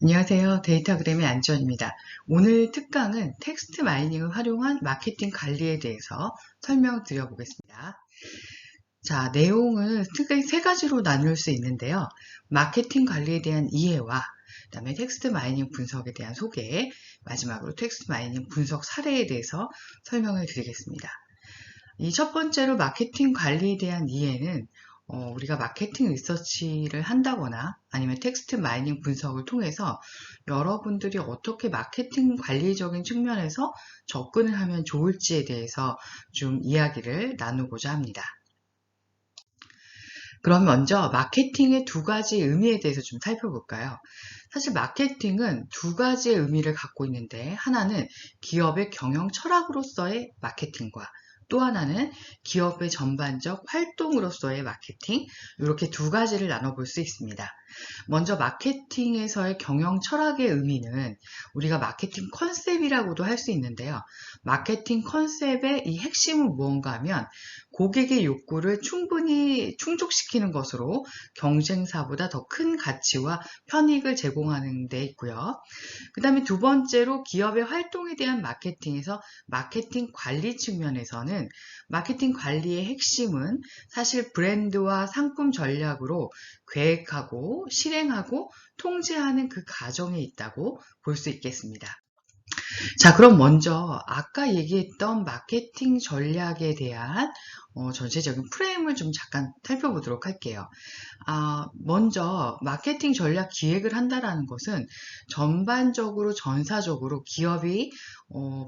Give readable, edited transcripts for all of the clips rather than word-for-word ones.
안녕하세요. 데이터그램의 안지원입니다. 오늘 특강은 텍스트 마이닝을 활용한 마케팅 관리에 대해서 설명드려 보겠습니다. 자, 내용을 특히 세 가지로 나눌 수 있는데요. 마케팅 관리에 대한 이해와 그다음에 텍스트 마이닝 분석에 대한 소개, 마지막으로 텍스트 마이닝 분석 사례에 대해서 설명을 드리겠습니다. 이 첫 번째로 마케팅 관리에 대한 이해는 우리가 마케팅 리서치를 한다거나 아니면 텍스트 마이닝 분석을 통해서 여러분들이 어떻게 마케팅 관리적인 측면에서 접근을 하면 좋을지에 대해서 좀 이야기를 나누고자 합니다. 그럼 먼저 마케팅의 두 가지 의미에 대해서 좀 살펴볼까요? 사실 마케팅은 두 가지의 의미를 갖고 있는데 하나는 기업의 경영 철학으로서의 마케팅과 또 하나는 기업의 전반적 활동으로서의 마케팅, 이렇게 두 가지를 나눠볼 수 있습니다. 먼저 마케팅에서의 경영 철학의 의미는 우리가 마케팅 컨셉이라고도 할 수 있는데요. 마케팅 컨셉의 이 핵심은 무언가 하면 고객의 욕구를 충분히 충족시키는 것으로 경쟁사보다 더 큰 가치와 편익을 제공하는 데 있고요. 그 다음에 두 번째로 기업의 활동에 대한 마케팅에서 마케팅 관리 측면에서는 마케팅 관리의 핵심은 사실 브랜드와 상품 전략으로 계획하고 실행하고 통제하는 그 과정에 있다고 볼 수 있겠습니다. 자, 그럼 먼저 아까 얘기했던 마케팅 전략에 대한 전체적인 프레임을 좀 잠깐 살펴보도록 할게요. 먼저 마케팅 전략 기획을 한다라는 것은 전반적으로 전사적으로 기업이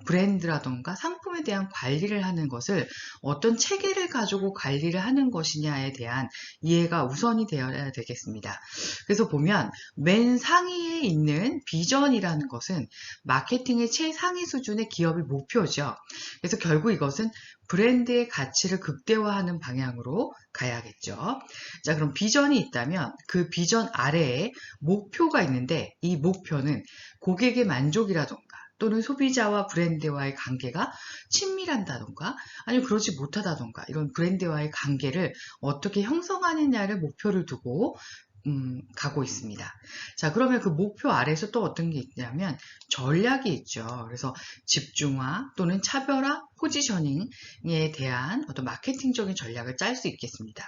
브랜드라던가 상품에 대한 관리를 하는 것을 어떤 체계를 가지고 관리를 하는 것이냐에 대한 이해가 우선이 되어야 되겠습니다. 그래서 보면 맨 상위에 있는 비전이라는 것은 마케팅의 최상위 수준의 기업의 목표죠. 그래서 결국 이것은 브랜드의 가치를 극대화하는 방향으로 가야겠죠. 자, 그럼 비전이 있다면 그 비전 아래에 목표가 있는데 이 목표는 고객의 만족이라던가 또는 소비자와 브랜드와의 관계가 친밀한다던가 아니면 그렇지 못하다던가 이런 브랜드와의 관계를 어떻게 형성하느냐를 목표를 두고 가고 있습니다. 자, 그러면 그 목표 아래에서 또 어떤 게 있냐면 전략이 있죠. 그래서 집중화 또는 차별화, 포지셔닝에 대한 어떤 마케팅적인 전략을 짤 수 있겠습니다.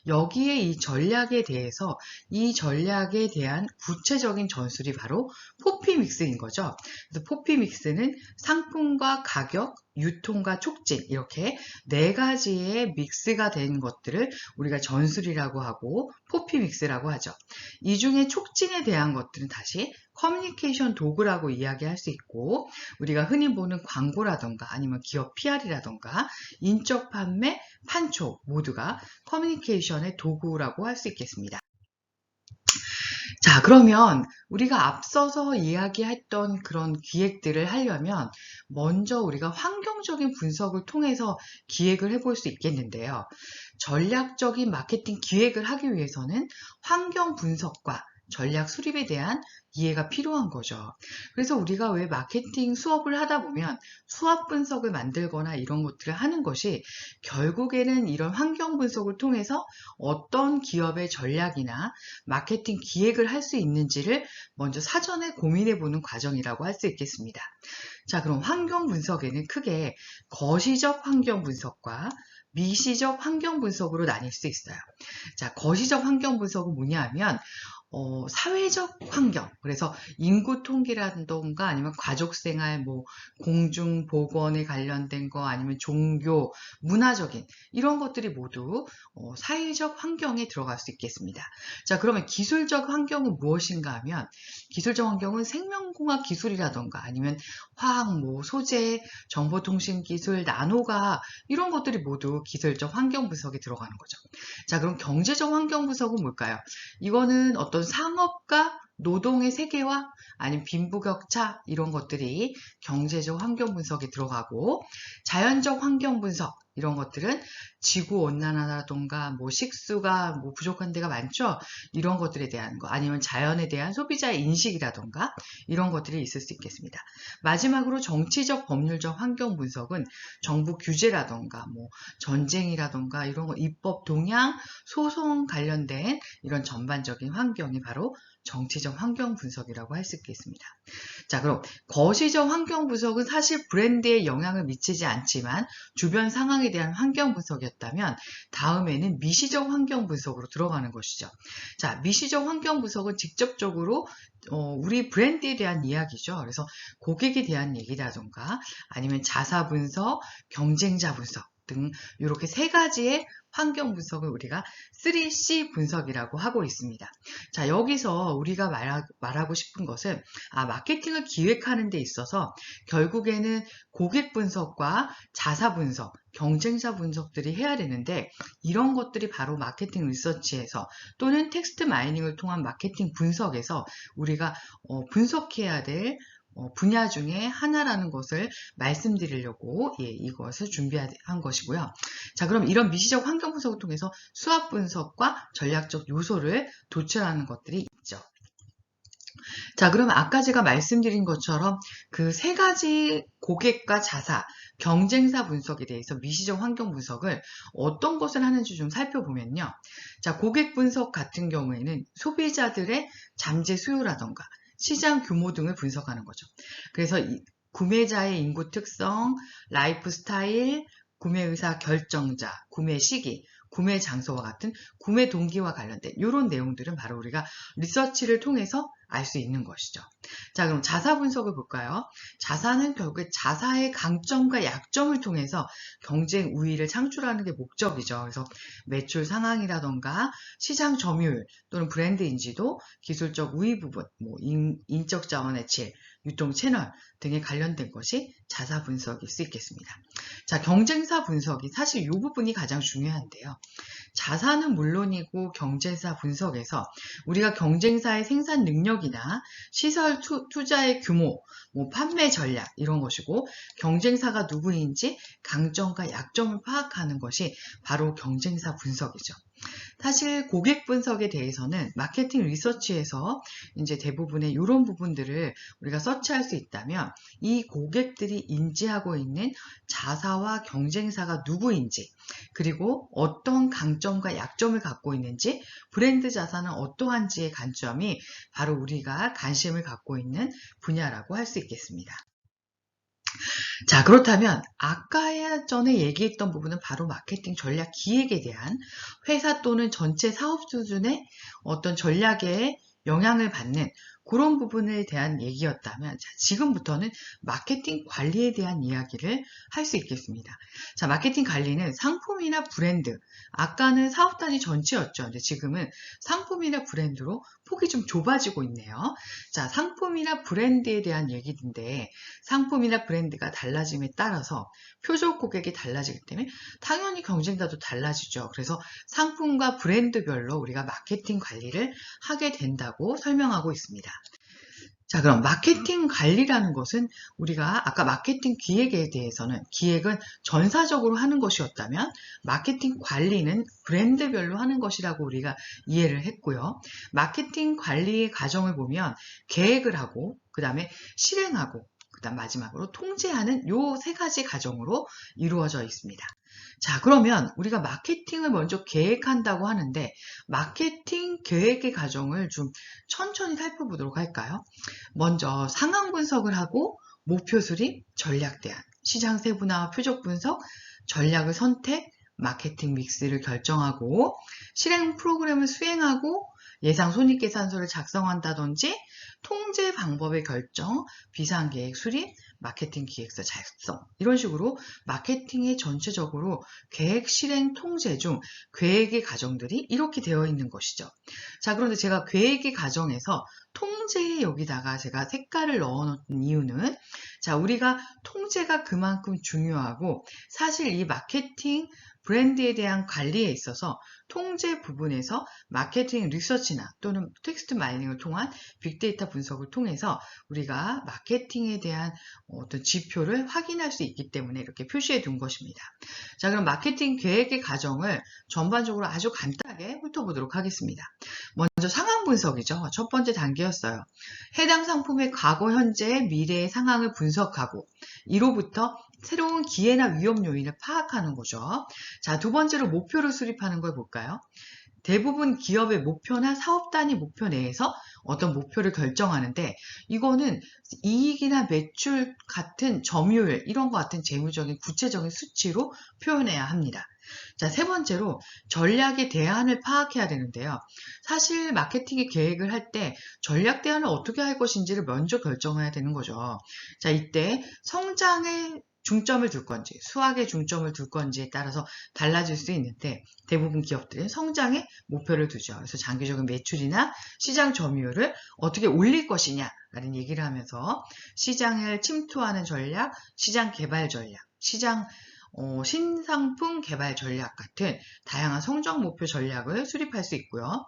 여기에 이 전략에 대해서 이 전략에 대한 구체적인 전술이 바로 포피 믹스인 거죠. 그래서 포피 믹스는 상품과 가격, 유통과 촉진 이렇게 네 가지의 믹스가 된 것들을 우리가 전술이라고 하고 포피 믹스라고 하죠. 이 중에 촉진에 대한 것들은 다시 커뮤니케이션 도구라고 이야기할 수 있고 우리가 흔히 보는 광고라던가 아니면 기업 PR이라던가 인적 판매, 판촉 모두가 커뮤니케이션의 도구라고 할 수 있겠습니다. 자, 그러면 우리가 앞서서 이야기했던 그런 기획들을 하려면 먼저 우리가 환경적인 분석을 통해서 기획을 해볼 수 있겠는데요. 전략적인 마케팅 기획을 하기 위해서는 환경 분석과 전략 수립에 대한 이해가 필요한 거죠. 그래서 우리가 왜 마케팅 수업을 하다 보면 수학 분석을 만들거나 이런 것들을 하는 것이 결국에는 이런 환경 분석을 통해서 어떤 기업의 전략이나 마케팅 기획을 할 수 있는지를 먼저 사전에 고민해 보는 과정이라고 할 수 있겠습니다. 자, 그럼 환경 분석에는 크게 거시적 환경 분석과 미시적 환경 분석으로 나뉠 수 있어요. 자, 거시적 환경 분석은 뭐냐 하면 사회적 환경, 그래서 인구 통계라던가 아니면 가족 생활, 뭐 공중 보건에 관련된 거 아니면 종교, 문화적인 이런 것들이 모두 사회적 환경에 들어갈 수 있겠습니다. 자, 그러면 기술적 환경은 무엇인가 하면 기술적 환경은 생명공학 기술이라던가 아니면 화학, 뭐 소재, 정보통신 기술, 나노과학 이런 것들이 모두 기술적 환경 분석에 들어가는 거죠. 자, 그럼 경제적 환경 분석은 뭘까요? 이거는 어떤 상업과 노동의 세계화 아니면 빈부격차 이런 것들이 경제적 환경 분석에 들어가고 자연적 환경 분석 이런 것들은 지구온난화라던가 뭐 식수가 뭐 부족한 데가 많죠. 이런 것들에 대한 거, 아니면 자연에 대한 소비자의 인식이라던가 이런 것들이 있을 수 있겠습니다. 마지막으로 정치적, 법률적 환경 분석은 정부 규제라던가 뭐 전쟁이라던가 이런 거, 입법 동향, 소송 관련된 이런 전반적인 환경이 바로 정치적 환경 분석이라고 할 수 있겠습니다. 자, 그럼 거시적 환경 분석은 사실 브랜드에 영향을 미치지 않지만 주변 상황에 대한 환경 분석이었다면, 다음에는 미시적 환경 분석으로 들어가는 것이죠. 자, 미시적 환경 분석은 직접적으로 우리 브랜드에 대한 이야기죠. 그래서 고객에 대한 얘기라던가 아니면 자사 분석, 경쟁자 분석 등 이렇게 세 가지의 환경 분석을 우리가 3C 분석이라고 하고 있습니다. 자, 여기서 우리가 말하고 싶은 것은 마케팅을 기획하는 데 있어서 결국에는 고객 분석과 자사 분석, 경쟁자 분석들이 해야 되는데, 이런 것들이 바로 마케팅 리서치에서 또는 텍스트 마이닝을 통한 마케팅 분석에서 우리가 분석해야 될 분야 중에 하나라는 것을 말씀드리려고 이것을 준비한 것이고요. 자, 그럼 이런 미시적 환경 분석을 통해서 수합 분석과 전략적 요소를 도출하는 것들이 있죠. 자, 그럼 아까 제가 말씀드린 것처럼 그 세 가지 고객과 자사, 경쟁사 분석에 대해서 미시적 환경 분석을 어떤 것을 하는지 좀 살펴보면요. 자, 고객 분석 같은 경우에는 소비자들의 잠재 수요라던가 시장 규모 등을 분석하는 거죠. 그래서 구매자의 인구 특성, 라이프 스타일, 구매 의사 결정자, 구매 시기, 구매 장소와 같은 구매 동기와 관련된 이런 내용들은 바로 우리가 리서치를 통해서 알 수 있는 것이죠. 자, 그럼 자사 분석을 볼까요? 자사는 결국에 자사의 강점과 약점을 통해서 경쟁 우위를 창출하는 게 목적이죠. 그래서 매출 상황이라던가 시장 점유율 또는 브랜드 인지도, 기술적 우위 부분, 뭐 인적 자원의 질, 유통 채널 등에 관련된 것이 자사 분석일 수 있겠습니다. 자, 경쟁사 분석이 사실 이 부분이 가장 중요한데요. 자사는 물론이고 경쟁사 분석에서 우리가 경쟁사의 생산 능력이나 시설 투자의 규모, 뭐 판매 전략 이런 것이고, 경쟁사가 누구인지 강점과 약점을 파악하는 것이 바로 경쟁사 분석이죠. 사실 고객 분석에 대해서는 마케팅 리서치에서 이제 대부분의 이런 부분들을 우리가 서치할 수 있다면, 이 고객들이 인지하고 있는 자사와 경쟁사가 누구인지, 그리고 어떤 강점과 약점을 갖고 있는지, 브랜드 자사는 어떠한지의 관점이 바로 우리가 관심을 갖고 있는 분야라고 할 수 있겠습니다. 자, 그렇다면 아까 전에 얘기했던 부분은 바로 마케팅 전략 기획에 대한 회사 또는 전체 사업 수준의 어떤 전략에 영향을 받는 그런 부분에 대한 얘기였다면, 자, 지금부터는 마케팅 관리에 대한 이야기를 할 수 있겠습니다. 자, 마케팅 관리는 상품이나 브랜드, 아까는 사업 단위 전체였죠. 근데 지금은 상품이나 브랜드로 폭이 좀 좁아지고 있네요. 자, 상품이나 브랜드에 대한 얘기인데, 상품이나 브랜드가 달라짐에 따라서 표적 고객이 달라지기 때문에 당연히 경쟁자도 달라지죠. 그래서 상품과 브랜드별로 우리가 마케팅 관리를 하게 된다고 설명하고 있습니다. 자, 그럼 마케팅 관리라는 것은 우리가 아까 마케팅 기획에 대해서는 기획은 전사적으로 하는 것이었다면, 마케팅 관리는 브랜드별로 하는 것이라고 우리가 이해를 했고요. 마케팅 관리의 과정을 보면 계획을 하고, 그 다음에 실행하고, 그 다음 마지막으로 통제하는 요 세 가지 과정으로 이루어져 있습니다. 자, 그러면 우리가 마케팅을 먼저 계획한다고 하는데, 마케팅 계획의 과정을 좀 천천히 살펴보도록 할까요? 먼저 상황 분석을 하고, 목표 수립, 전략 대안, 시장 세분화, 표적 분석, 전략을 선택, 마케팅 믹스를 결정하고, 실행 프로그램을 수행하고, 예상 손익계산서를 작성한다든지, 통제 방법의 결정, 비상계획 수립, 마케팅 기획서 작성, 이런 식으로 마케팅의 전체적으로 계획, 실행, 통제 중 계획의 과정들이 이렇게 되어 있는 것이죠. 자, 그런데 제가 계획의 과정에서 통제에 여기다가 제가 색깔을 넣어 놓은 이유는, 자, 우리가 통제가 그만큼 중요하고, 사실 이 마케팅 브랜드에 대한 관리에 있어서 통제 부분에서 마케팅 리서치나 또는 텍스트 마이닝을 통한 빅데이터 분석을 통해서 우리가 마케팅에 대한 어떤 지표를 확인할 수 있기 때문에 이렇게 표시해 둔 것입니다. 자, 그럼 마케팅 계획의 과정을 전반적으로 아주 간단하게 훑어보도록 하겠습니다. 먼저 상황 분석이죠. 첫 번째 단계였어요. 해당 상품의 과거, 현재, 미래의 상황을 분석하고 이로부터 새로운 기회나 위험 요인을 파악하는 거죠. 자, 두 번째로 목표를 수립하는 걸 볼까요? 대부분 기업의 목표나 사업 단위 목표 내에서 어떤 목표를 결정하는데 이거는 이익이나 매출 같은 점유율 이런 것 같은 재무적인 구체적인 수치로 표현해야 합니다. 자, 세 번째로 전략의 대안을 파악해야 되는데요. 사실 마케팅의 계획을 할 때 전략 대안을 어떻게 할 것인지를 먼저 결정해야 되는 거죠. 자, 이때 성장에 중점을 둘 건지 수학에 중점을 둘 건지에 따라서 달라질 수 있는데 대부분 기업들은 성장에 목표를 두죠. 그래서 장기적인 매출이나 시장 점유율을 어떻게 올릴 것이냐라는 얘기를 하면서 시장을 침투하는 전략, 시장 개발 전략, 신상품 개발 전략 같은 다양한 성장 목표 전략을 수립할 수 있고요.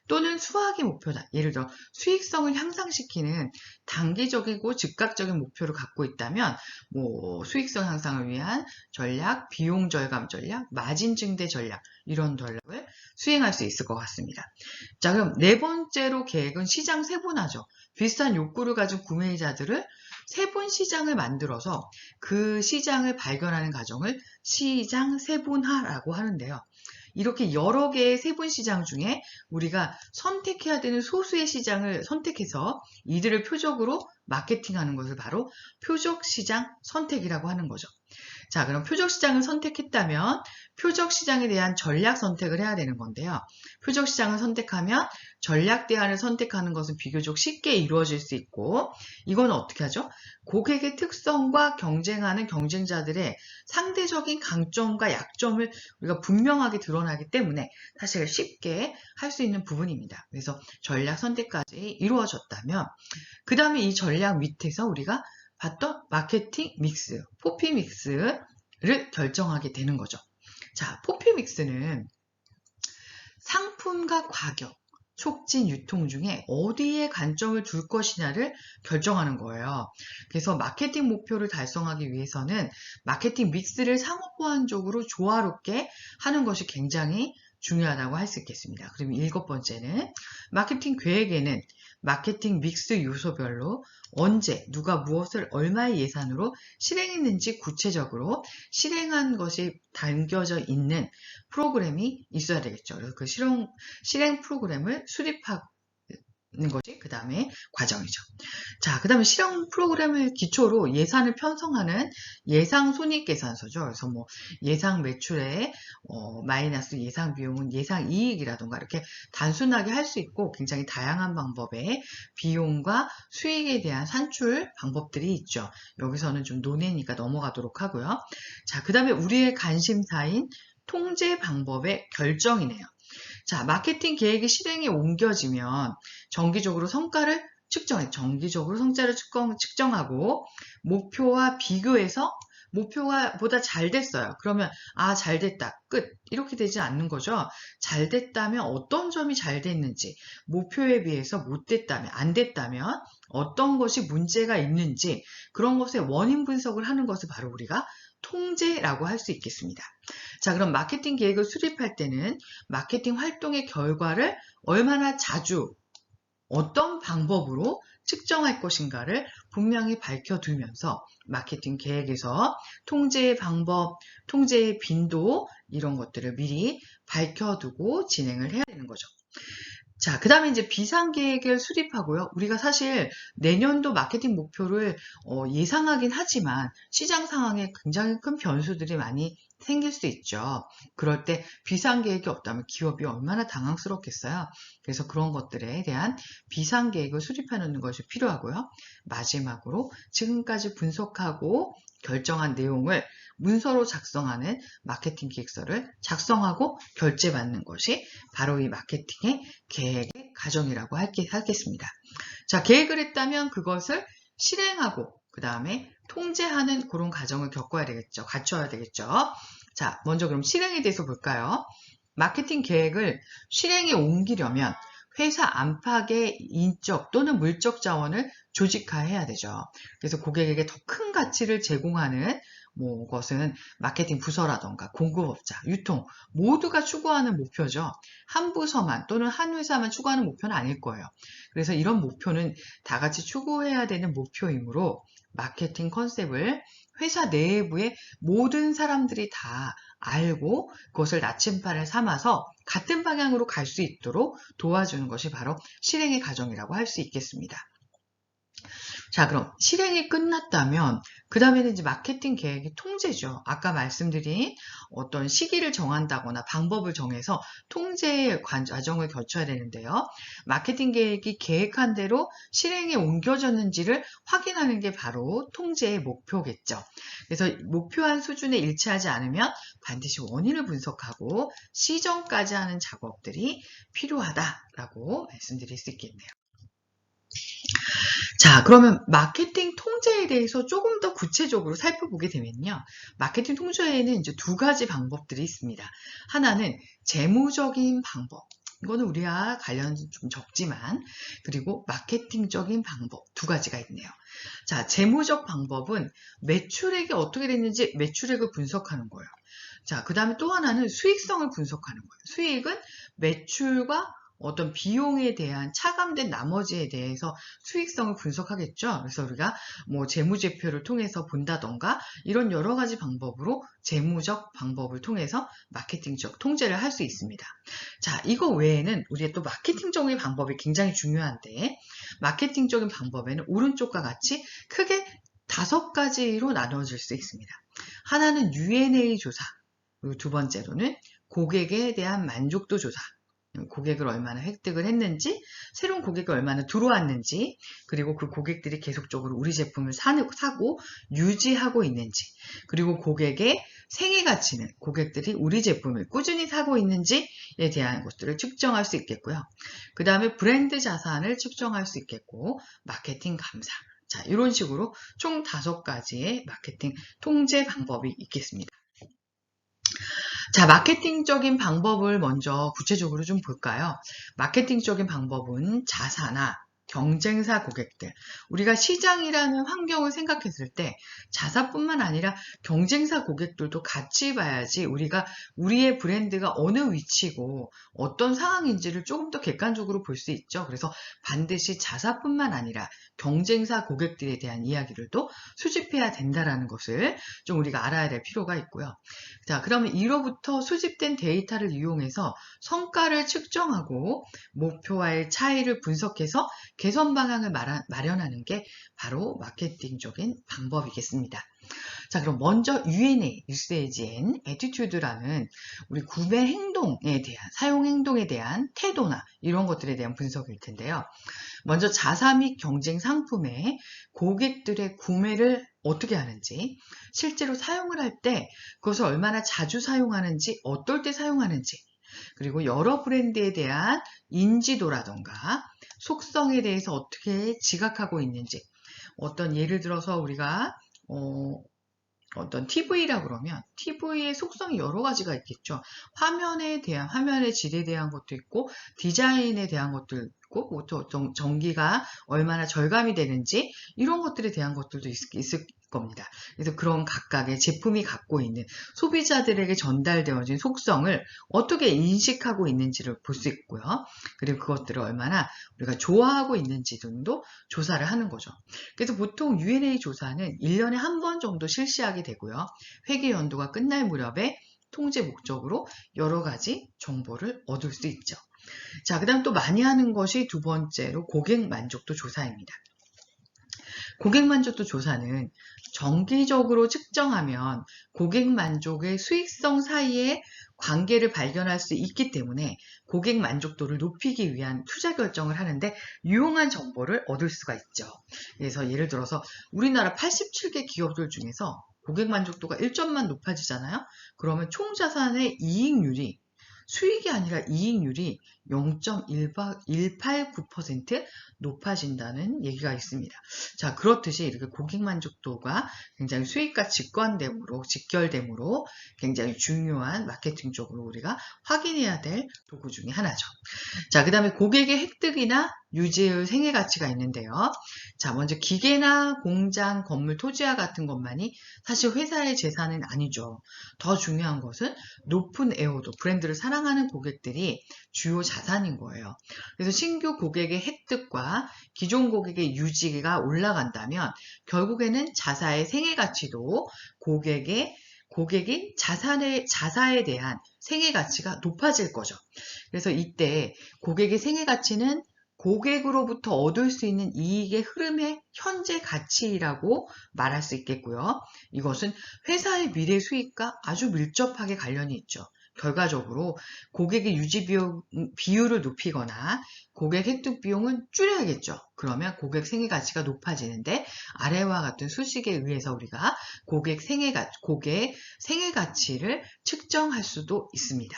또는 수학의 목표다. 예를 들어 수익성을 향상시키는 단기적이고 즉각적인 목표를 갖고 있다면 수익성 향상을 위한 전략, 비용 절감 전략, 마진 증대 전략 이런 전략을 수행할 수 있을 것 같습니다. 자, 그럼 네 번째로 계획은 시장 세분화죠. 비슷한 욕구를 가진 구매자들을 세분 시장을 만들어서 그 시장을 발견하는 과정을 시장 세분화라고 하는데요. 이렇게 여러 개의 세분 시장 중에 우리가 선택해야 되는 소수의 시장을 선택해서 이들을 표적으로 마케팅하는 것을 바로 표적 시장 선택이라고 하는 거죠. 자, 그럼 표적 시장을 선택했다면 표적 시장에 대한 전략 선택을 해야 되는 건데요. 표적 시장을 선택하면 전략 대안을 선택하는 것은 비교적 쉽게 이루어질 수 있고 이건 어떻게 하죠? 고객의 특성과 경쟁하는 경쟁자들의 상대적인 강점과 약점을 우리가 분명하게 드러나기 때문에 사실 쉽게 할 수 있는 부분입니다. 그래서 전략 선택까지 이루어졌다면 그 다음에 이 전략 밑에서 우리가 봤던 마케팅 믹스, 포피 믹스를 결정하게 되는 거죠. 자, 포피 믹스는 상품과 가격, 촉진, 유통 중에 어디에 관점을 둘 것이냐를 결정하는 거예요. 그래서 마케팅 목표를 달성하기 위해서는 마케팅 믹스를 상호보완적으로 조화롭게 하는 것이 굉장히 중요하다고 할 수 있겠습니다. 그럼 일곱 번째는 마케팅 계획에는 마케팅 믹스 요소별로 언제, 누가 무엇을 얼마의 예산으로 실행했는지 구체적으로 실행한 것이 담겨져 있는 프로그램이 있어야 되겠죠. 그래서 그 실행 프로그램을 수립하는 것이 그 다음에 과정이죠. 자, 그 다음에 실행 프로그램을 기초로 예산을 편성하는 예상 손익계산서죠. 그래서 예상 매출에 마이너스 예상 비용은 예상 이익이라던가 이렇게 단순하게 할 수 있고 굉장히 다양한 방법의 비용과 수익에 대한 산출 방법들이 있죠. 여기서는 좀 논해니까 넘어가도록 하고요. 자, 그 다음에 우리의 관심사인 통제 방법의 결정이네요. 자, 마케팅 계획이 실행에 옮겨지면 정기적으로 성과를 측정하고 목표와 비교해서 목표가 보다 잘 됐어요. 그러면 잘 됐다. 끝. 이렇게 되지 않는 거죠. 잘 됐다면 어떤 점이 잘 됐는지, 목표에 비해서 못 됐다면, 안 됐다면 어떤 것이 문제가 있는지 그런 것의 원인 분석을 하는 것을 바로 우리가 통제라고 할 수 있겠습니다. 자, 그럼 마케팅 계획을 수립할 때는 마케팅 활동의 결과를 얼마나 자주 어떤 방법으로 측정할 것인가를 분명히 밝혀두면서 마케팅 계획에서 통제의 방법, 통제의 빈도 이런 것들을 미리 밝혀두고 진행을 해야 되는 거죠. 자, 그 다음에 이제 비상계획을 수립하고요. 우리가 사실 내년도 마케팅 목표를 예상하긴 하지만 시장 상황에 굉장히 큰 변수들이 많이 생길 수 있죠. 그럴 때 비상계획이 없다면 기업이 얼마나 당황스럽겠어요. 그래서 그런 것들에 대한 비상계획을 수립해 놓는 것이 필요하고요. 마지막으로 지금까지 분석하고 결정한 내용을 문서로 작성하는 마케팅 기획서를 작성하고 결제받는 것이 바로 이 마케팅의 계획의 과정이라고 하겠습니다. 자, 계획을 했다면 그것을 실행하고 그 다음에 통제하는 그런 과정을 갖춰야 되겠죠. 자, 먼저 그럼 실행에 대해서 볼까요? 마케팅 계획을 실행에 옮기려면 회사 안팎의 인적 또는 물적 자원을 조직화해야 되죠. 그래서 고객에게 더 큰 가치를 제공하는 것은 마케팅 부서라던가 공급업자, 유통 모두가 추구하는 목표죠. 한 부서만 또는 한 회사만 추구하는 목표는 아닐 거예요. 그래서 이런 목표는 다 같이 추구해야 되는 목표이므로 마케팅 컨셉을 회사 내부의 모든 사람들이 다 알고 그것을 나침반을 삼아서 같은 방향으로 갈 수 있도록 도와주는 것이 바로 실행의 과정이라고 할 수 있겠습니다. 자, 그럼 실행이 끝났다면 그 다음에는 이제 마케팅 계획의 통제죠. 아까 말씀드린 어떤 시기를 정한다거나 방법을 정해서 통제의 과정을 거쳐야 되는데요. 마케팅 계획이 계획한 대로 실행에 옮겨졌는지를 확인하는 게 바로 통제의 목표겠죠. 그래서 목표한 수준에 일치하지 않으면 반드시 원인을 분석하고 시정까지 하는 작업들이 필요하다라고 말씀드릴 수 있겠네요. 자, 그러면 마케팅 통제에 대해서 조금 더 구체적으로 살펴보게 되면요. 마케팅 통제에는 이제 두 가지 방법들이 있습니다. 하나는 재무적인 방법. 이거는 우리와 관련이 좀 적지만, 그리고 마케팅적인 방법 두 가지가 있네요. 자, 재무적 방법은 매출액이 어떻게 됐는지 매출액을 분석하는 거예요. 자, 그 다음에 또 하나는 수익성을 분석하는 거예요. 수익은 매출과 어떤 비용에 대한 차감된 나머지에 대해서 수익성을 분석하겠죠. 그래서 우리가 재무제표를 통해서 본다던가 이런 여러 가지 방법으로 재무적 방법을 통해서 마케팅적 통제를 할 수 있습니다. 자, 이거 외에는 우리의 또 마케팅적인 방법이 굉장히 중요한데 마케팅적인 방법에는 오른쪽과 같이 크게 5가지로 나눠질 수 있습니다. 하나는 U&A 조사, 그리고 두 번째로는 고객에 대한 만족도 조사, 고객을 얼마나 획득을 했는지, 새로운 고객이 얼마나 들어왔는지, 그리고 그 고객들이 계속적으로 우리 제품을 사고 유지하고 있는지, 그리고 고객의 생애 가치는 고객들이 우리 제품을 꾸준히 사고 있는지에 대한 것들을 측정할 수 있겠고요. 그 다음에 브랜드 자산을 측정할 수 있겠고, 마케팅 감사. 자, 이런 식으로 총 5가지의 마케팅 통제 방법이 있겠습니다. 자, 마케팅적인 방법을 먼저 구체적으로 좀 볼까요? 마케팅적인 방법은 자사나 경쟁사 고객들, 우리가 시장이라는 환경을 생각했을 때 자사뿐만 아니라 경쟁사 고객들도 같이 봐야지 우리가 우리의 브랜드가 어느 위치고 어떤 상황인지를 조금 더 객관적으로 볼 수 있죠. 그래서 반드시 자사뿐만 아니라 경쟁사 고객들에 대한 이야기를 또 수집해야 된다는 것을 좀 우리가 알아야 될 필요가 있고요. 자, 그러면 이로부터 수집된 데이터를 이용해서 성과를 측정하고 목표와의 차이를 분석해서 개선 방향을 마련하는 게 바로 마케팅적인 방법이겠습니다. 자, 그럼 먼저 U&A, Usage and Attitude라는 우리 구매 행동에 대한, 사용 행동에 대한 태도나 이런 것들에 대한 분석일 텐데요. 먼저 자사 및 경쟁 상품의 고객들의 구매를 어떻게 하는지, 실제로 사용을 할 때 그것을 얼마나 자주 사용하는지, 어떨 때 사용하는지, 그리고 여러 브랜드에 대한 인지도라던가 속성에 대해서 어떻게 지각하고 있는지, 어떤 예를 들어서 우리가 어떤 TV라 그러면 TV의 속성이 여러 가지가 있겠죠. 화면의 질에 대한 것도 있고 디자인에 대한 것도 있고 전기가 얼마나 절감이 되는지 이런 것들에 대한 것들도 있을 겁니다. 그래서 그런 각각의 제품이 갖고 있는 소비자들에게 전달되어진 속성을 어떻게 인식하고 있는지를 볼 수 있고요. 그리고 그것들을 얼마나 우리가 좋아하고 있는지 등도 조사를 하는 거죠. 그래서 보통 U&A 조사는 1년에 한 번 정도 실시하게 되고요. 회계 연도가 끝날 무렵에 통제 목적으로 여러 가지 정보를 얻을 수 있죠. 자, 그 다음 또 많이 하는 것이 두 번째로 고객 만족도 조사입니다. 고객 만족도 조사는 정기적으로 측정하면 고객 만족의 수익성 사이에 관계를 발견할 수 있기 때문에 고객 만족도를 높이기 위한 투자 결정을 하는데 유용한 정보를 얻을 수가 있죠. 그래서 예를 들어서 우리나라 87개 기업들 중에서 고객 만족도가 1점만 높아지잖아요. 그러면 총 자산의 이익률이 수익이 아니라 이익률이 0.189% 높아진다는 얘기가 있습니다. 자, 그렇듯이 이렇게 고객 만족도가 굉장히 수익과 직결됨으로 굉장히 중요한 마케팅적으로 우리가 확인해야 될 도구 중에 하나죠. 자, 그 다음에 고객의 획득이나 유지의 생애 가치가 있는데요. 자, 먼저 기계나 공장, 건물, 토지와 같은 것만이 사실 회사의 재산은 아니죠. 더 중요한 것은 높은 애호도, 브랜드를 사랑하는 고객들이 주요 자산인 거예요. 그래서 신규 고객의 획득과 기존 고객의 유지가 올라간다면 결국에는 자사의 생애 가치도 고객이 자사에 대한 생애 가치가 높아질 거죠. 그래서 이때 고객의 생애 가치는 고객으로부터 얻을 수 있는 이익의 흐름의 현재 가치라고 말할 수 있겠고요. 이것은 회사의 미래 수익과 아주 밀접하게 관련이 있죠. 결과적으로 고객의 유지 비율을 높이거나 고객 획득 비용은 줄여야겠죠. 그러면 고객 생애 가치가 높아지는데 아래와 같은 수식에 의해서 우리가 고객 생애 가치를 측정할 수도 있습니다.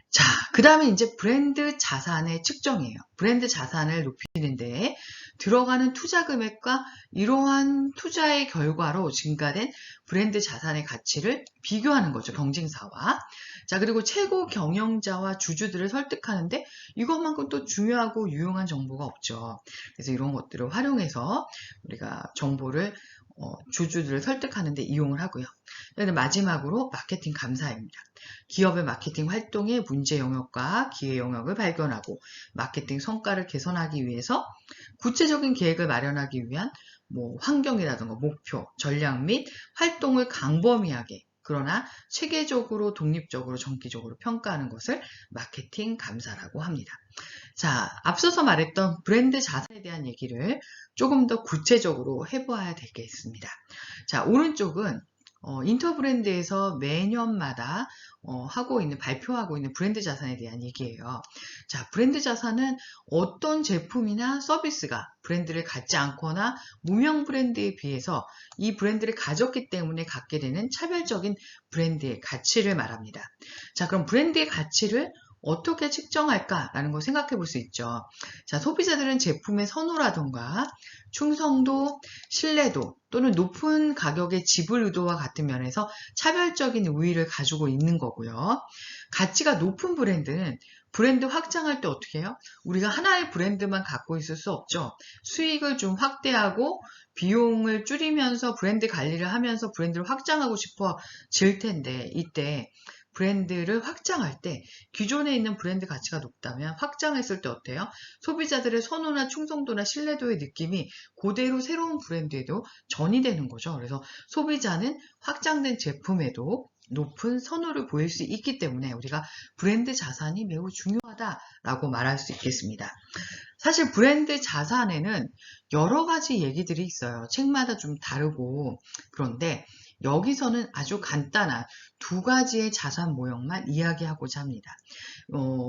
자, 그 다음에 이제 브랜드 자산의 측정이에요. 브랜드 자산을 높이는데 들어가는 투자 금액과 이러한 투자의 결과로 증가된 브랜드 자산의 가치를 비교하는 거죠. 경쟁사와. 자, 그리고 최고 경영자와 주주들을 설득하는데 이것만큼 또 중요하고 유용한 정보가 없죠. 그래서 이런 것들을 활용해서 우리가 정보를 주주들을 설득하는 데 이용을 하고요. 마지막으로 마케팅 감사입니다. 기업의 마케팅 활동의 문제 영역과 기회 영역을 발견하고 마케팅 성과를 개선하기 위해서 구체적인 계획을 마련하기 위한 환경이라든가 목표, 전략 및 활동을 광범위하게 그러나 체계적으로 독립적으로 정기적으로 평가하는 것을 마케팅 감사라고 합니다. 자, 앞서서 말했던 브랜드 자산에 대한 얘기를 조금 더 구체적으로 해봐야 되겠습니다. 자, 오른쪽은 인터브랜드에서 매년마다 발표하고 있는 브랜드 자산에 대한 얘기예요. 자, 브랜드 자산은 어떤 제품이나 서비스가 브랜드를 갖지 않거나 무명 브랜드에 비해서 이 브랜드를 가졌기 때문에 갖게 되는 차별적인 브랜드의 가치를 말합니다. 자, 그럼 브랜드의 가치를 어떻게 측정할까라는 걸 생각해 볼 수 있죠. 자, 소비자들은 제품의 선호라던가 충성도, 신뢰도 또는 높은 가격의 지불 의도와 같은 면에서 차별적인 우위를 가지고 있는 거고요. 가치가 높은 브랜드는 브랜드 확장할 때 어떻게 해요? 우리가 하나의 브랜드만 갖고 있을 수 없죠. 수익을 좀 확대하고 비용을 줄이면서 브랜드 관리를 하면서 브랜드를 확장하고 싶어질 텐데 이때 브랜드를 확장할 때 기존에 있는 브랜드 가치가 높다면 확장했을 때 어때요? 소비자들의 선호나 충성도나 신뢰도의 느낌이 그대로 새로운 브랜드에도 전이되는 거죠. 그래서 소비자는 확장된 제품에도 높은 선호를 보일 수 있기 때문에 우리가 브랜드 자산이 매우 중요하다라고 말할 수 있겠습니다. 사실 브랜드 자산에는 여러 가지 얘기들이 있어요. 책마다 좀 다르고 그런데 여기서는 아주 간단한 두 가지의 자산 모형만 이야기하고자 합니다.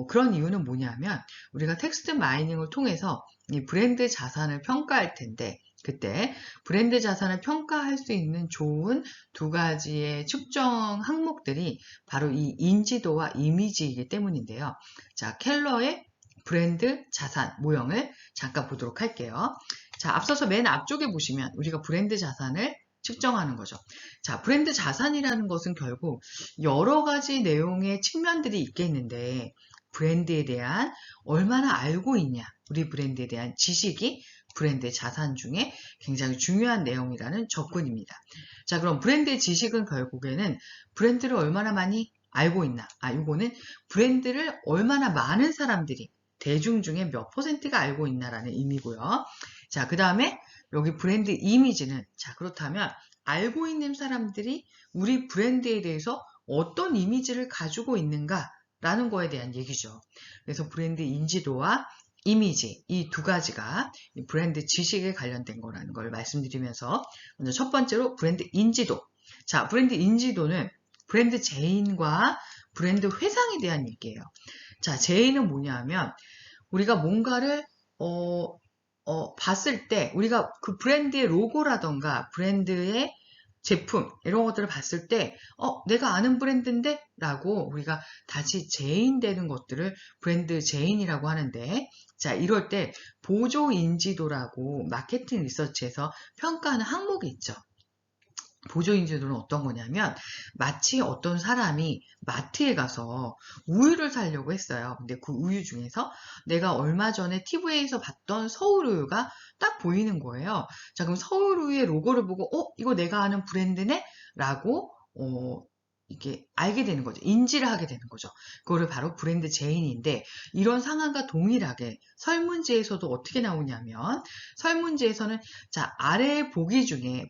그런 이유는 뭐냐면 우리가 텍스트 마이닝을 통해서 이 브랜드 자산을 평가할 텐데 그때 브랜드 자산을 평가할 수 있는 좋은 두 가지의 측정 항목들이 바로 이 인지도와 이미지이기 때문인데요. 자, 켈러의 브랜드 자산 모형을 잠깐 보도록 할게요. 자, 앞서서 맨 앞쪽에 보시면 우리가 브랜드 자산을 측정하는 거죠. 자, 브랜드 자산이라는 것은 결국 여러 가지 내용의 측면들이 있겠는데 브랜드에 대한 얼마나 알고 있냐, 우리 브랜드에 대한 지식이 브랜드 자산 중에 굉장히 중요한 내용이라는 접근입니다. 자, 그럼 브랜드의 지식은 결국에는 브랜드를 얼마나 많이 알고 있나, 이거는 브랜드를 얼마나 많은 사람들이 대중 중에 몇 %가 알고 있나라는 의미고요. 자, 그 다음에 여기 브랜드 이미지는 자, 그렇다면 알고 있는 사람들이 우리 브랜드에 대해서 어떤 이미지를 가지고 있는가라는 거에 대한 얘기죠. 그래서 브랜드 인지도와 이미지 이 두 가지가 브랜드 지식에 관련된 거라는 걸 말씀드리면서 먼저 첫 번째로 브랜드 인지도. 자, 브랜드 인지도는 브랜드 제인과 브랜드 회상에 대한 얘기예요. 자, 제인은 뭐냐 하면 우리가 뭔가를 봤을 때 우리가 그 브랜드의 로고라던가 브랜드의 제품 이런 것들을 봤을 때 내가 아는 브랜드인데? 라고 우리가 다시 재인되는 것들을 브랜드 재인이라고 하는데, 자, 이럴 때 보조 인지도라고 마케팅 리서치에서 평가하는 항목이 있죠. 보조인지도는 어떤 거냐면, 마치 어떤 사람이 마트에 가서 우유를 사려고 했어요. 근데 그 우유 중에서 내가 얼마 전에 TV에서 봤던 서울우유가 딱 보이는 거예요. 자, 그럼 서울우유의 로고를 보고 이거 내가 아는 브랜드네? 라고 이게 알게 되는 거죠. 인지를 하게 되는 거죠. 그거를 바로 브랜드 제인인데, 이런 상황과 동일하게 설문지에서도 어떻게 나오냐면, 설문지에서는 자, 아래 보기 중에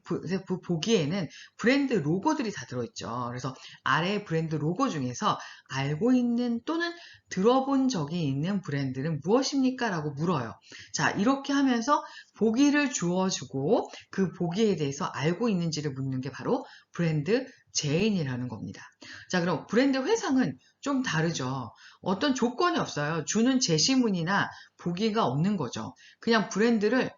보기에는 브랜드 로고들이 다 들어있죠. 그래서 아래 브랜드 로고 중에서 알고 있는 또는 들어본 적이 있는 브랜드는 무엇입니까? 라고 물어요. 자, 이렇게 하면서 보기를 주어주고 그 보기에 대해서 알고 있는지를 묻는 게 바로 브랜드 제인이라는 겁니다. 자, 그럼 브랜드 회상은 좀 다르죠. 어떤 조건이 없어요. 주는 제시문이나 보기가 없는 거죠. 그냥 브랜드를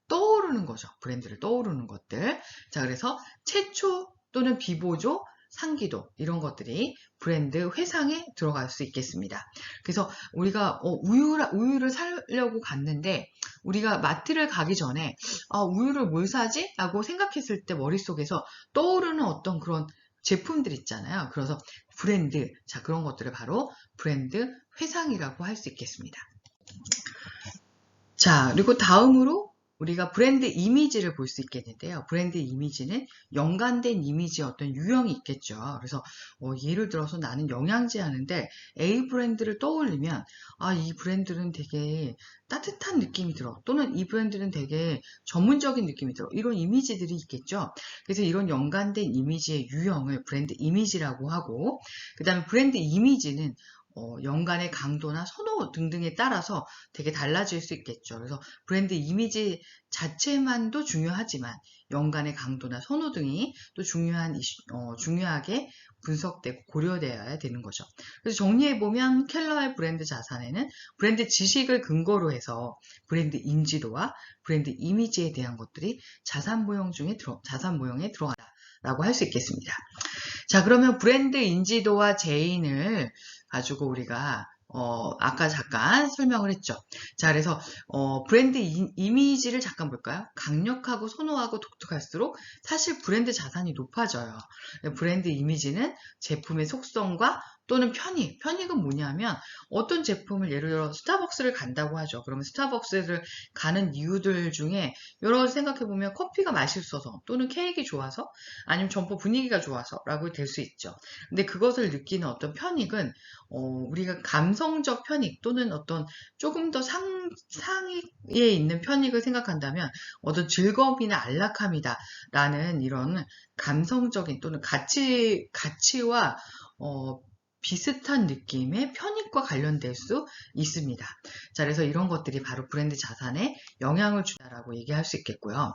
떠오르는 거죠. 브랜드를 떠오르는 것들. 자, 그래서 최초 또는 비보조, 상기도 이런 것들이 브랜드 회상에 들어갈 수 있겠습니다. 그래서 우리가 우유를 사려고 갔는데, 우리가 마트를 가기 전에 우유를 뭘 사지? 라고 생각했을 때 머릿속에서 떠오르는 어떤 그런 제품들 있잖아요. 그래서 브랜드, 자, 그런 것들을 바로 브랜드 회상이라고 할 수 있겠습니다. 자, 그리고 다음으로 우리가 브랜드 이미지를 볼 수 있겠는데요. 브랜드 이미지는 연관된 이미지의 어떤 유형이 있겠죠. 그래서 예를 들어서 나는 영양제 하는데 A 브랜드를 떠올리면 이 브랜드는 되게 따뜻한 느낌이 들어. 또는 이 브랜드는 되게 전문적인 느낌이 들어. 이런 이미지들이 있겠죠. 그래서 이런 연관된 이미지의 유형을 브랜드 이미지라고 하고, 그 다음에 브랜드 이미지는 연관의 강도나 선호 등등에 따라서 되게 달라질 수 있겠죠. 그래서 브랜드 이미지 자체만도 중요하지만 연관의 강도나 선호 등이 또 중요하게 분석되고 고려되어야 되는 거죠. 그래서 정리해보면 켈러의 브랜드 자산에는 브랜드 지식을 근거로 해서 브랜드 인지도와 브랜드 이미지에 대한 것들이 자산 모형에 들어가라라고 할 수 있겠습니다. 자, 그러면 브랜드 인지도와 제인을 가지고 우리가 아까 잠깐 설명을 했죠. 자, 그래서 브랜드 이미지를 잠깐 볼까요? 강력하고 선호하고 독특할수록 사실 브랜드 자산이 높아져요. 브랜드 이미지는 제품의 속성과 또는 편익은 뭐냐면, 어떤 제품을 예를 들어 스타벅스를 간다고 하죠. 그러면 스타벅스를 가는 이유들 중에 여러 가지 생각해보면 커피가 맛있어서, 또는 케이크 좋아서, 아니면 점포 분위기가 좋아서 라고 될 수 있죠. 근데 그것을 느끼는 어떤 편익은 우리가 감성적 편익 또는 어떤 조금 더 상위에 있는 편익을 생각한다면 어떤 즐거움이나 안락함이다 라는 이런 감성적인 또는 가치와 비슷한 느낌의 편익과 관련될 수 있습니다. 자, 그래서 이런 것들이 바로 브랜드 자산에 영향을 주다라고 얘기할 수 있겠고요.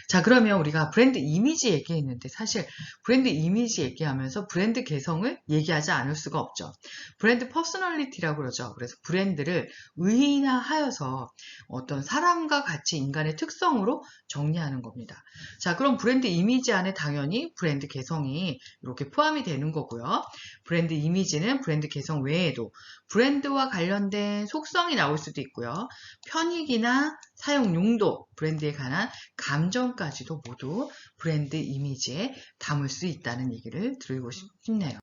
자, 그러면 우리가 브랜드 이미지 얘기했는데, 사실 브랜드 이미지 얘기하면서 브랜드 개성을 얘기하지 않을 수가 없죠. 브랜드 퍼스널리티라고 그러죠. 그래서 브랜드를 의인화하여서 어떤 사람과 같이 인간의 특성으로 정리하는 겁니다. 자, 그럼 브랜드 이미지 안에 당연히 브랜드 개성이 이렇게 포함이 되는 거고요. 브랜드 이미지는 브랜드 개성 외에도 브랜드와 관련된 속성이 나올 수도 있고요. 편익이나 사용 용도, 브랜드에 관한 감정까지도 모두 브랜드 이미지에 담을 수 있다는 얘기를 드리고 싶네요.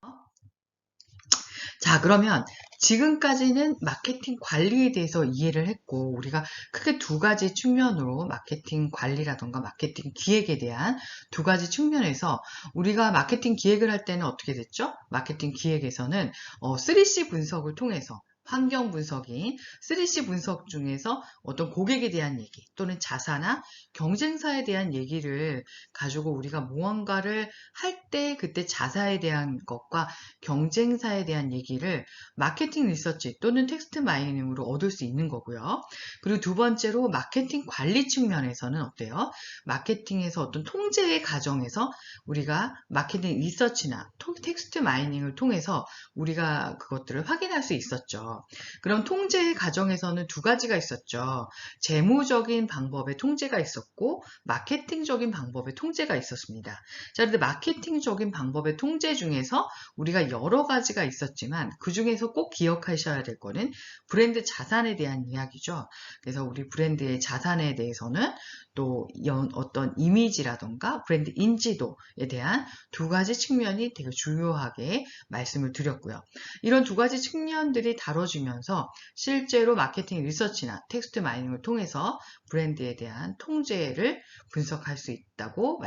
자, 그러면 지금까지는 마케팅 관리에 대해서 이해를 했고, 우리가 크게 두 가지 측면으로 마케팅 관리라던가 마케팅 기획에 대한 두 가지 측면에서 우리가 마케팅 기획을 할 때는 어떻게 됐죠? 마케팅 기획에서는 3C 분석을 통해서 환경 분석인 3C 분석 중에서 어떤 고객에 대한 얘기 또는 자사나 경쟁사에 대한 얘기를 가지고 우리가 무언가를 할 때 그때 자사에 대한 것과 경쟁사에 대한 얘기를 마케팅 리서치 또는 텍스트 마이닝으로 얻을 수 있는 거고요. 그리고 두 번째로 마케팅 관리 측면에서는 어때요? 마케팅에서 어떤 통제의 과정에서 우리가 마케팅 리서치나 텍스트 마이닝을 통해서 우리가 그것들을 확인할 수 있었죠. 있었어요. 그럼 통제의 과정에서는 두 가지가 있었죠. 재무적인 방법의 통제가 있었고 마케팅적인 방법의 통제가 있었습니다. 자, 그런데 마케팅적인 방법의 통제 중에서 우리가 여러 가지가 있었지만 그 중에서 꼭 기억하셔야 될 거는 브랜드 자산에 대한 이야기죠. 그래서 우리 브랜드의 자산에 대해서는 또 어떤 이미지라던가 브랜드 인지도에 대한 두 가지 측면이 되게 중요하게 말씀을 드렸고요. 이런 두 가지 측면들이 다뤄지면서 실제로 마케팅 리서치나 텍스트 마이닝을 통해서 브랜드에 대한 통제를 분석할 수 있다고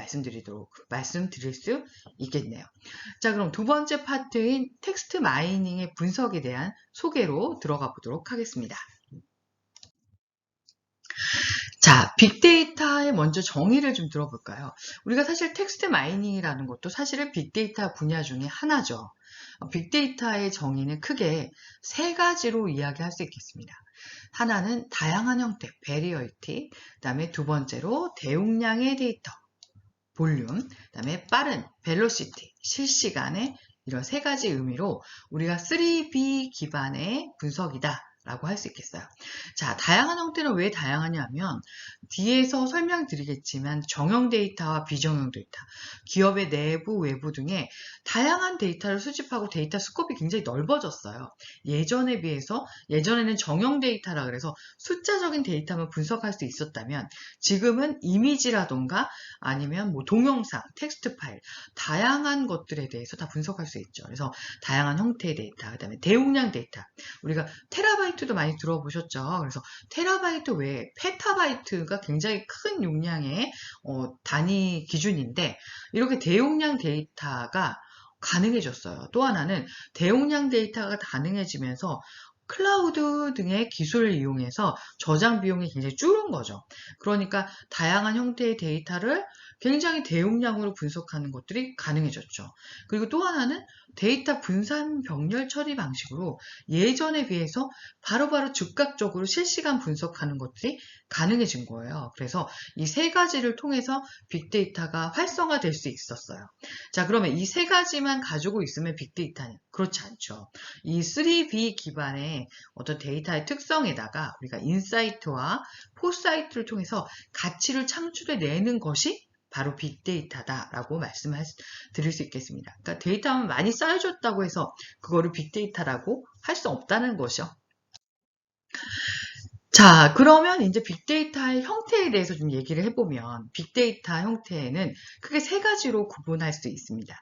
말씀드릴 수 있겠네요. 자, 그럼 두 번째 파트인 텍스트 마이닝의 분석에 대한 소개로 들어가 보도록 하겠습니다. 자, 빅데이터의 먼저 정의를 좀 들어볼까요? 우리가 사실 텍스트 마이닝이라는 것도 사실은 빅데이터 분야 중에 하나죠. 빅데이터의 정의는 크게 세 가지로 이야기할 수 있겠습니다. 하나는 다양한 형태, 베리어리티, 그 다음에 두 번째로 대용량의 데이터, 볼륨, 그 다음에 빠른, 벨로시티, 실시간의 이런 세 가지 의미로 우리가 3B 기반의 분석이다 라고 할 수 있겠어요. 자, 다양한 형태는 왜 다양하냐면 뒤에서 설명드리겠지만 정형 데이터와 비정형 데이터, 기업의 내부, 외부 등의 다양한 데이터를 수집하고 데이터 스코프가 굉장히 넓어졌어요. 예전에 비해서 예전에는 정형 데이터라 그래서 숫자적인 데이터만 분석할 수 있었다면 지금은 이미지라던가 아니면 뭐 동영상, 텍스트 파일, 다양한 것들에 대해서 다 분석할 수 있죠. 그래서 다양한 형태의 데이터, 그 다음에 대용량 데이터, 우리가 테라바이트도 많이 들어보셨죠. 그래서 테라바이트 외에 페타바이트가 굉장히 큰 용량의 단위 기준인데 이렇게 대용량 데이터가 가능해졌어요. 또 하나는 대용량 데이터가 가능해지면서 클라우드 등의 기술을 이용해서 저장 비용이 굉장히 줄은 거죠. 그러니까 다양한 형태의 데이터를 굉장히 대용량으로 분석하는 것들이 가능해졌죠. 그리고 또 하나는 데이터 분산 병렬 처리 방식으로 예전에 비해서 바로바로 즉각적으로 실시간 분석하는 것들이 가능해진 거예요. 그래서 이 세 가지를 통해서 빅데이터가 활성화될 수 있었어요. 자, 그러면 이 세 가지만 가지고 있으면 빅데이터는 그렇지 않죠. 이 3B 기반의 어떤 데이터의 특성에다가 우리가 인사이트와 포사이트를 통해서 가치를 창출해내는 것이 바로 빅데이터다라고 말씀을 드릴 수 있겠습니다. 그러니까 데이터만 많이 쌓여졌다고 해서 그거를 빅데이터라고 할 수 없다는 것이죠. 자, 그러면 이제 빅데이터의 형태에 대해서 좀 얘기를 해보면 빅데이터 형태에는 크게 세 가지로 구분할 수 있습니다.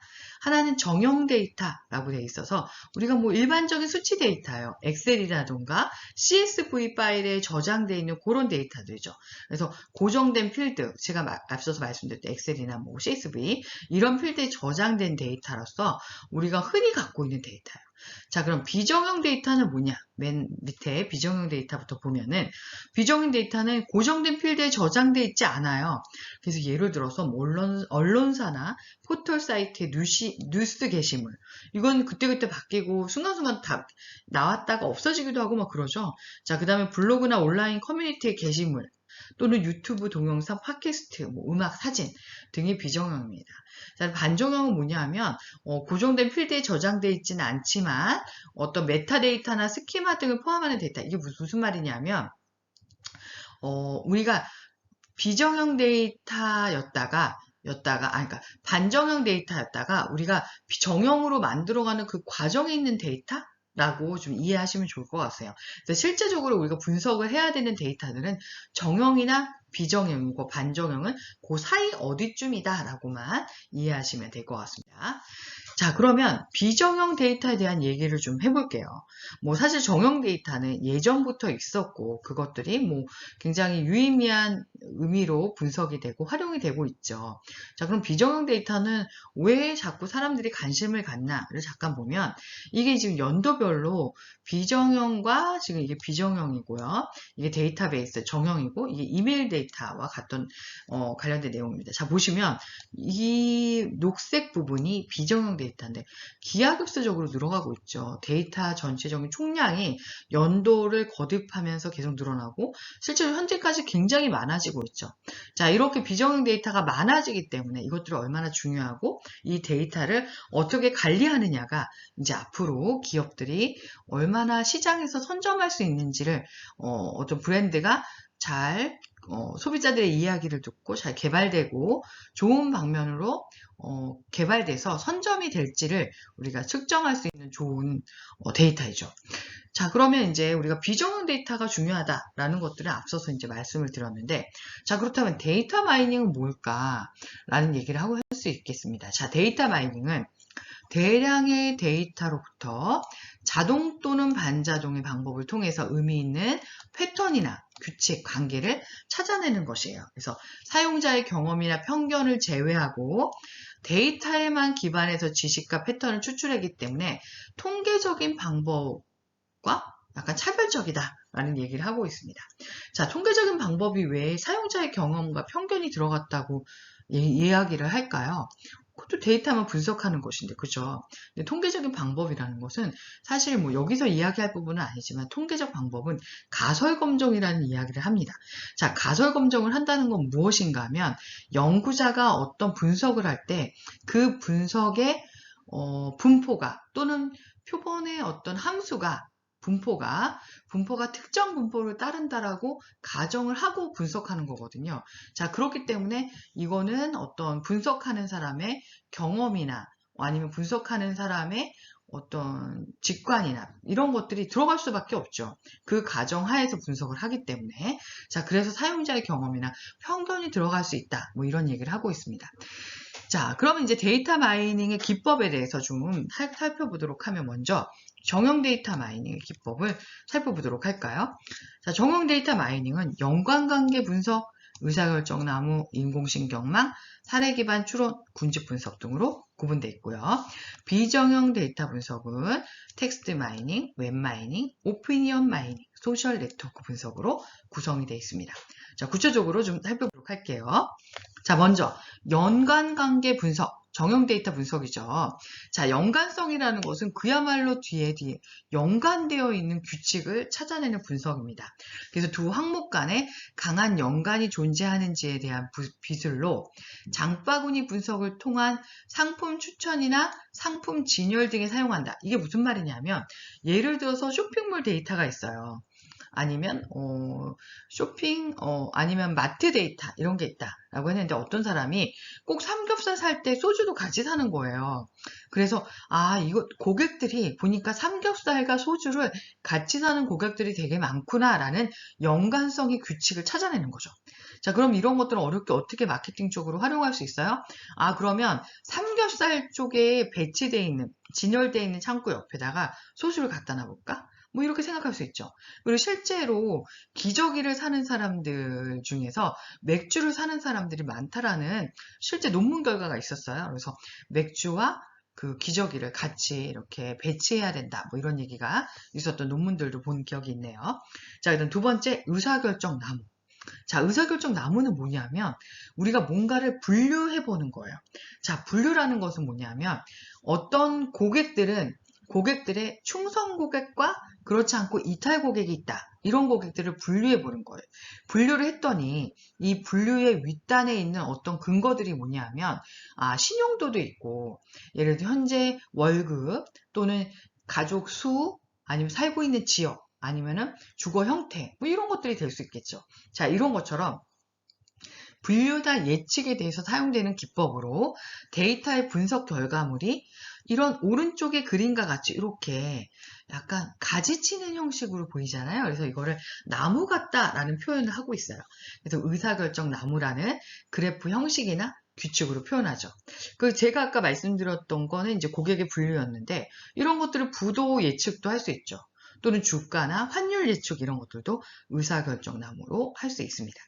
하나는 정형 데이터라고 되어 있어서 우리가 뭐 일반적인 수치 데이터요. 엑셀이라던가 CSV 파일에 저장되어 있는 그런 데이터들이죠. 그래서 고정된 필드, 제가 앞서서 말씀드렸던 엑셀이나 뭐 CSV 이런 필드에 저장된 데이터로서 우리가 흔히 갖고 있는 데이터예요. 자, 그럼 비정형 데이터는 뭐냐? 맨 밑에 비정형 데이터부터 보면은 비정형 데이터는 고정된 필드에 저장되어 있지 않아요. 그래서 예를 들어서 뭐 언론사나 포털 사이트의 뉴스 게시물 이건 그때그때 바뀌고 순간순간 다 나왔다가 없어지기도 하고 막 그러죠. 자, 그 다음에 블로그나 온라인 커뮤니티의 게시물 또는 유튜브 동영상, 팟캐스트, 뭐 음악, 사진 등이 비정형입니다. 자, 반정형은 뭐냐 하면 고정된 필드에 저장되어 있지는 않지만 어떤 메타데이터나 스키마 등을 포함하는 데이터. 이게 무슨 말이냐면 우리가 비정형 데이터였다가 그러니까 반정형 데이터였다가 우리가 정형으로 만들어가는 그 과정에 있는 데이터라고 좀 이해하시면 좋을 것 같아요. 그래서 실제적으로 우리가 분석을 해야 되는 데이터들은 정형이나 비정형이고 반정형은 그 사이 어디쯤이다 라고만 이해하시면 될 것 같습니다. 자, 그러면 비정형 데이터에 대한 얘기를 좀 해볼게요. 뭐 사실 정형 데이터는 예전부터 있었고 그것들이 뭐 굉장히 유의미한 의미로 분석이 되고 활용이 되고 있죠. 자, 그럼 비정형 데이터는 왜 자꾸 사람들이 관심을 갖나를 잠깐 보면 이게 지금 연도별로 비정형과 지금 이게 비정형이고요. 이게 데이터베이스 정형이고 이게 이메일 데이터와 같은 관련된 내용입니다. 자, 보시면 이 녹색 부분이 비정형 데이터 데이터인데 기하급수적으로 늘어가고 있죠. 데이터 전체적인 총량이 연도를 거듭하면서 계속 늘어나고 실제로 현재까지 굉장히 많아지고 있죠. 자, 이렇게 비정형 데이터가 많아지기 때문에 이것들이 얼마나 중요하고 이 데이터를 어떻게 관리하느냐가 이제 앞으로 기업들이 얼마나 시장에서 선점할 수 있는지를 어떤 브랜드가 잘 소비자들의 이야기를 듣고 잘 개발되고 좋은 방면으로 개발돼서 선점이 될지를 우리가 측정할 수 있는 좋은 데이터이죠. 자, 그러면 이제 우리가 비정형 데이터가 중요하다라는 것들을 앞서서 이제 말씀을 드렸는데, 자, 그렇다면 데이터 마이닝은 뭘까라는 얘기를 하고 할 수 있겠습니다. 자, 데이터 마이닝은 대량의 데이터로부터 자동 또는 반자동의 방법을 통해서 의미 있는 패턴이나 규칙, 관계를 찾아내는 것이에요. 그래서 사용자의 경험이나 편견을 제외하고 데이터에만 기반해서 지식과 패턴을 추출하기 때문에 통계적인 방법과 약간 차별적이다라는 얘기를 하고 있습니다. 자, 통계적인 방법이 왜 사용자의 경험과 편견이 들어갔다고 이야기를 할까요? 그것도 데이터만 분석하는 것인데, 그죠? 근데 통계적인 방법이라는 것은 사실 뭐 여기서 이야기할 부분은 아니지만 통계적 방법은 가설검정이라는 이야기를 합니다. 자, 가설검정을 한다는 건 무엇인가 하면 연구자가 어떤 분석을 할 때 그 분석의 분포가 또는 표본의 어떤 함수가 분포가 특정 분포를 따른다라고 가정을 하고 분석하는 거거든요. 자, 그렇기 때문에 이거는 어떤 분석하는 사람의 경험이나 아니면 분석하는 사람의 어떤 직관이나 이런 것들이 들어갈 수밖에 없죠. 그 가정 하에서 분석을 하기 때문에. 자, 그래서 사용자의 경험이나 편견이 들어갈 수 있다. 뭐 이런 얘기를 하고 있습니다. 자, 그러면 이제 데이터 마이닝의 기법에 대해서 좀 살펴보도록 하면 먼저 정형 데이터 마이닝의 기법을 살펴보도록 할까요? 자, 정형 데이터 마이닝은 연관관계 분석, 의사결정 나무, 인공신경망, 사례 기반 추론, 군집 분석 등으로 구분되어 있고요. 비정형 데이터 분석은 텍스트 마이닝, 웹 마이닝, 오피니언 마이닝, 소셜 네트워크 분석으로 구성이 되어 있습니다. 자, 구체적으로 좀 살펴보도록 할게요. 자, 먼저 연관관계 분석, 정형 데이터 분석이죠. 자, 연관성이라는 것은 그야말로 뒤에 연관되어 있는 규칙을 찾아내는 분석입니다. 그래서 두 항목 간에 강한 연관이 존재하는지에 대한 비술로 장바구니 분석을 통한 상품 추천이나 상품 진열 등에 사용한다. 이게 무슨 말이냐면 예를 들어서 쇼핑몰 데이터가 있어요. 아니면 아니면 마트 데이터 이런 게 있다라고 했는데 어떤 사람이 꼭 삼겹살 살 때 소주도 같이 사는 거예요. 그래서 이거 고객들이 보니까 삼겹살과 소주를 같이 사는 고객들이 되게 많구나라는 연관성의 규칙을 찾아내는 거죠. 자, 그럼 이런 것들은 어렵게 어떻게 마케팅적으로 활용할 수 있어요? 그러면 삼겹살 쪽에 배치되어 있는 진열되어 있는 창고 옆에다가 소주를 갖다 놔볼까? 뭐 이렇게 생각할 수 있죠. 그리고 실제로 기저귀를 사는 사람들 중에서 맥주를 사는 사람들이 많다라는 실제 논문 결과가 있었어요. 그래서 맥주와 그 기저귀를 같이 이렇게 배치해야 된다. 뭐 이런 얘기가 있었던 논문들도 본 기억이 있네요. 자, 일단 두 번째, 의사결정 나무. 자, 의사결정 나무는 뭐냐면 우리가 뭔가를 분류해 보는 거예요. 자, 분류라는 것은 뭐냐면 어떤 고객들의 충성 고객과 그렇지 않고 이탈 고객이 있다. 이런 고객들을 분류해 보는 거예요. 분류를 했더니 이 분류의 윗단에 있는 어떤 근거들이 뭐냐면 신용도도 있고 예를 들어 현재 월급 또는 가족 수 아니면 살고 있는 지역 아니면은 주거 형태 뭐 이런 것들이 될 수 있겠죠. 자, 이런 것처럼 분류나 예측에 대해서 사용되는 기법으로 데이터의 분석 결과물이 이런 오른쪽의 그림과 같이 이렇게 약간 가지치는 형식으로 보이잖아요. 그래서 이거를 나무 같다라는 표현을 하고 있어요. 그래서 의사결정 나무라는 그래프 형식이나 규칙으로 표현하죠. 그 제가 아까 말씀드렸던 거는 이제 고객의 분류였는데 이런 것들을 부도 예측도 할 수 있죠. 또는 주가나 환율 예측 이런 것들도 의사결정 나무로 할 수 있습니다.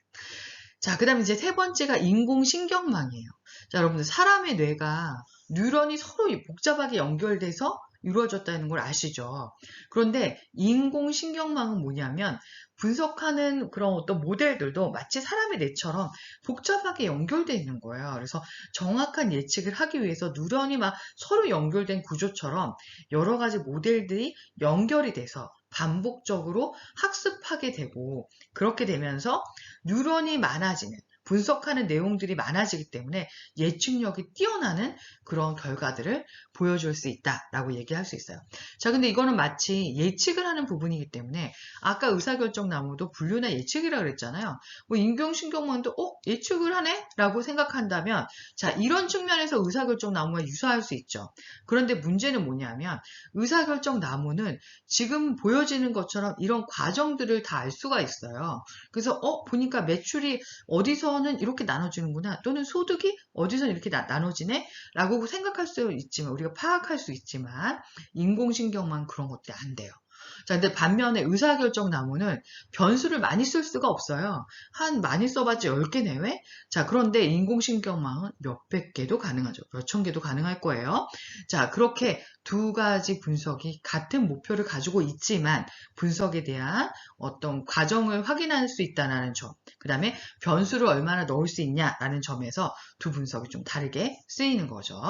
자, 그 다음에 이제 세 번째가 인공신경망이에요. 자, 여러분들 사람의 뇌가 뉴런이 서로 복잡하게 연결돼서 이루어졌다는 걸 아시죠? 그런데 인공신경망은 뭐냐면 분석하는 그런 어떤 모델들도 마치 사람의 뇌처럼 복잡하게 연결되어 있는 거예요. 그래서 정확한 예측을 하기 위해서 뉴런이 막 서로 연결된 구조처럼 여러 가지 모델들이 연결이 돼서 반복적으로 학습하게 되고, 그렇게 되면서 뉴런이 많아지는, 분석하는 내용들이 많아지기 때문에 예측력이 뛰어나는 그런 결과들을 보여줄 수 있다라고 얘기할 수 있어요. 자, 근데 이거는 마치 예측을 하는 부분이기 때문에 아까 의사결정나무도 분류나 예측이라고 그랬잖아요. 뭐 인공신경망도 예측을 하네? 라고 생각한다면, 자, 이런 측면에서 의사결정나무와 유사할 수 있죠. 그런데 문제는 뭐냐면 의사결정나무는 지금 보여지는 것처럼 이런 과정들을 다 알 수가 있어요. 그래서 보니까 매출이 어디서는 이렇게 나눠지는구나, 또는 소득이 어디서는 이렇게 나눠지네 라고 생각할 수 있지만, 우리가 파악할 수 있지만 인공신경만 그런 것들이 안 돼요. 자, 근데 반면에 의사결정나무는 변수를 많이 쓸 수가 없어요. 많이 써봤자 10개 내외? 자, 그런데 인공신경망은 몇백 개도 가능하죠. 몇천 개도 가능할 거예요. 자, 그렇게 두 가지 분석이 같은 목표를 가지고 있지만 분석에 대한 어떤 과정을 확인할 수 있다는 점, 그 다음에 변수를 얼마나 넣을 수 있냐라는 점에서 두 분석이 좀 다르게 쓰이는 거죠.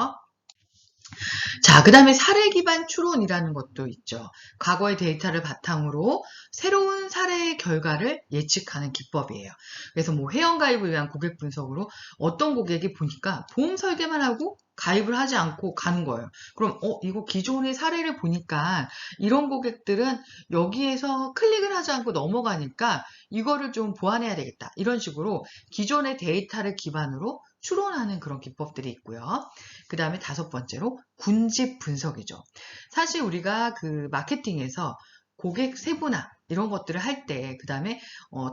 자, 그 다음에 사례 기반 추론이라는 것도 있죠. 과거의 데이터를 바탕으로 새로운 사례의 결과를 예측하는 기법이에요. 그래서 뭐 회원가입을 위한 고객 분석으로 어떤 고객이 보니까 보험 설계만 하고 가입을 하지 않고 가는 거예요. 그럼 이거 기존의 사례를 보니까 이런 고객들은 여기에서 클릭을 하지 않고 넘어가니까 이거를 좀 보완해야 되겠다. 이런 식으로 기존의 데이터를 기반으로 추론하는 그런 기법들이 있고요. 그 다음에 5번째로 군집 분석이죠. 사실 우리가 그 마케팅에서 고객 세분화 이런 것들을 할 때, 그 다음에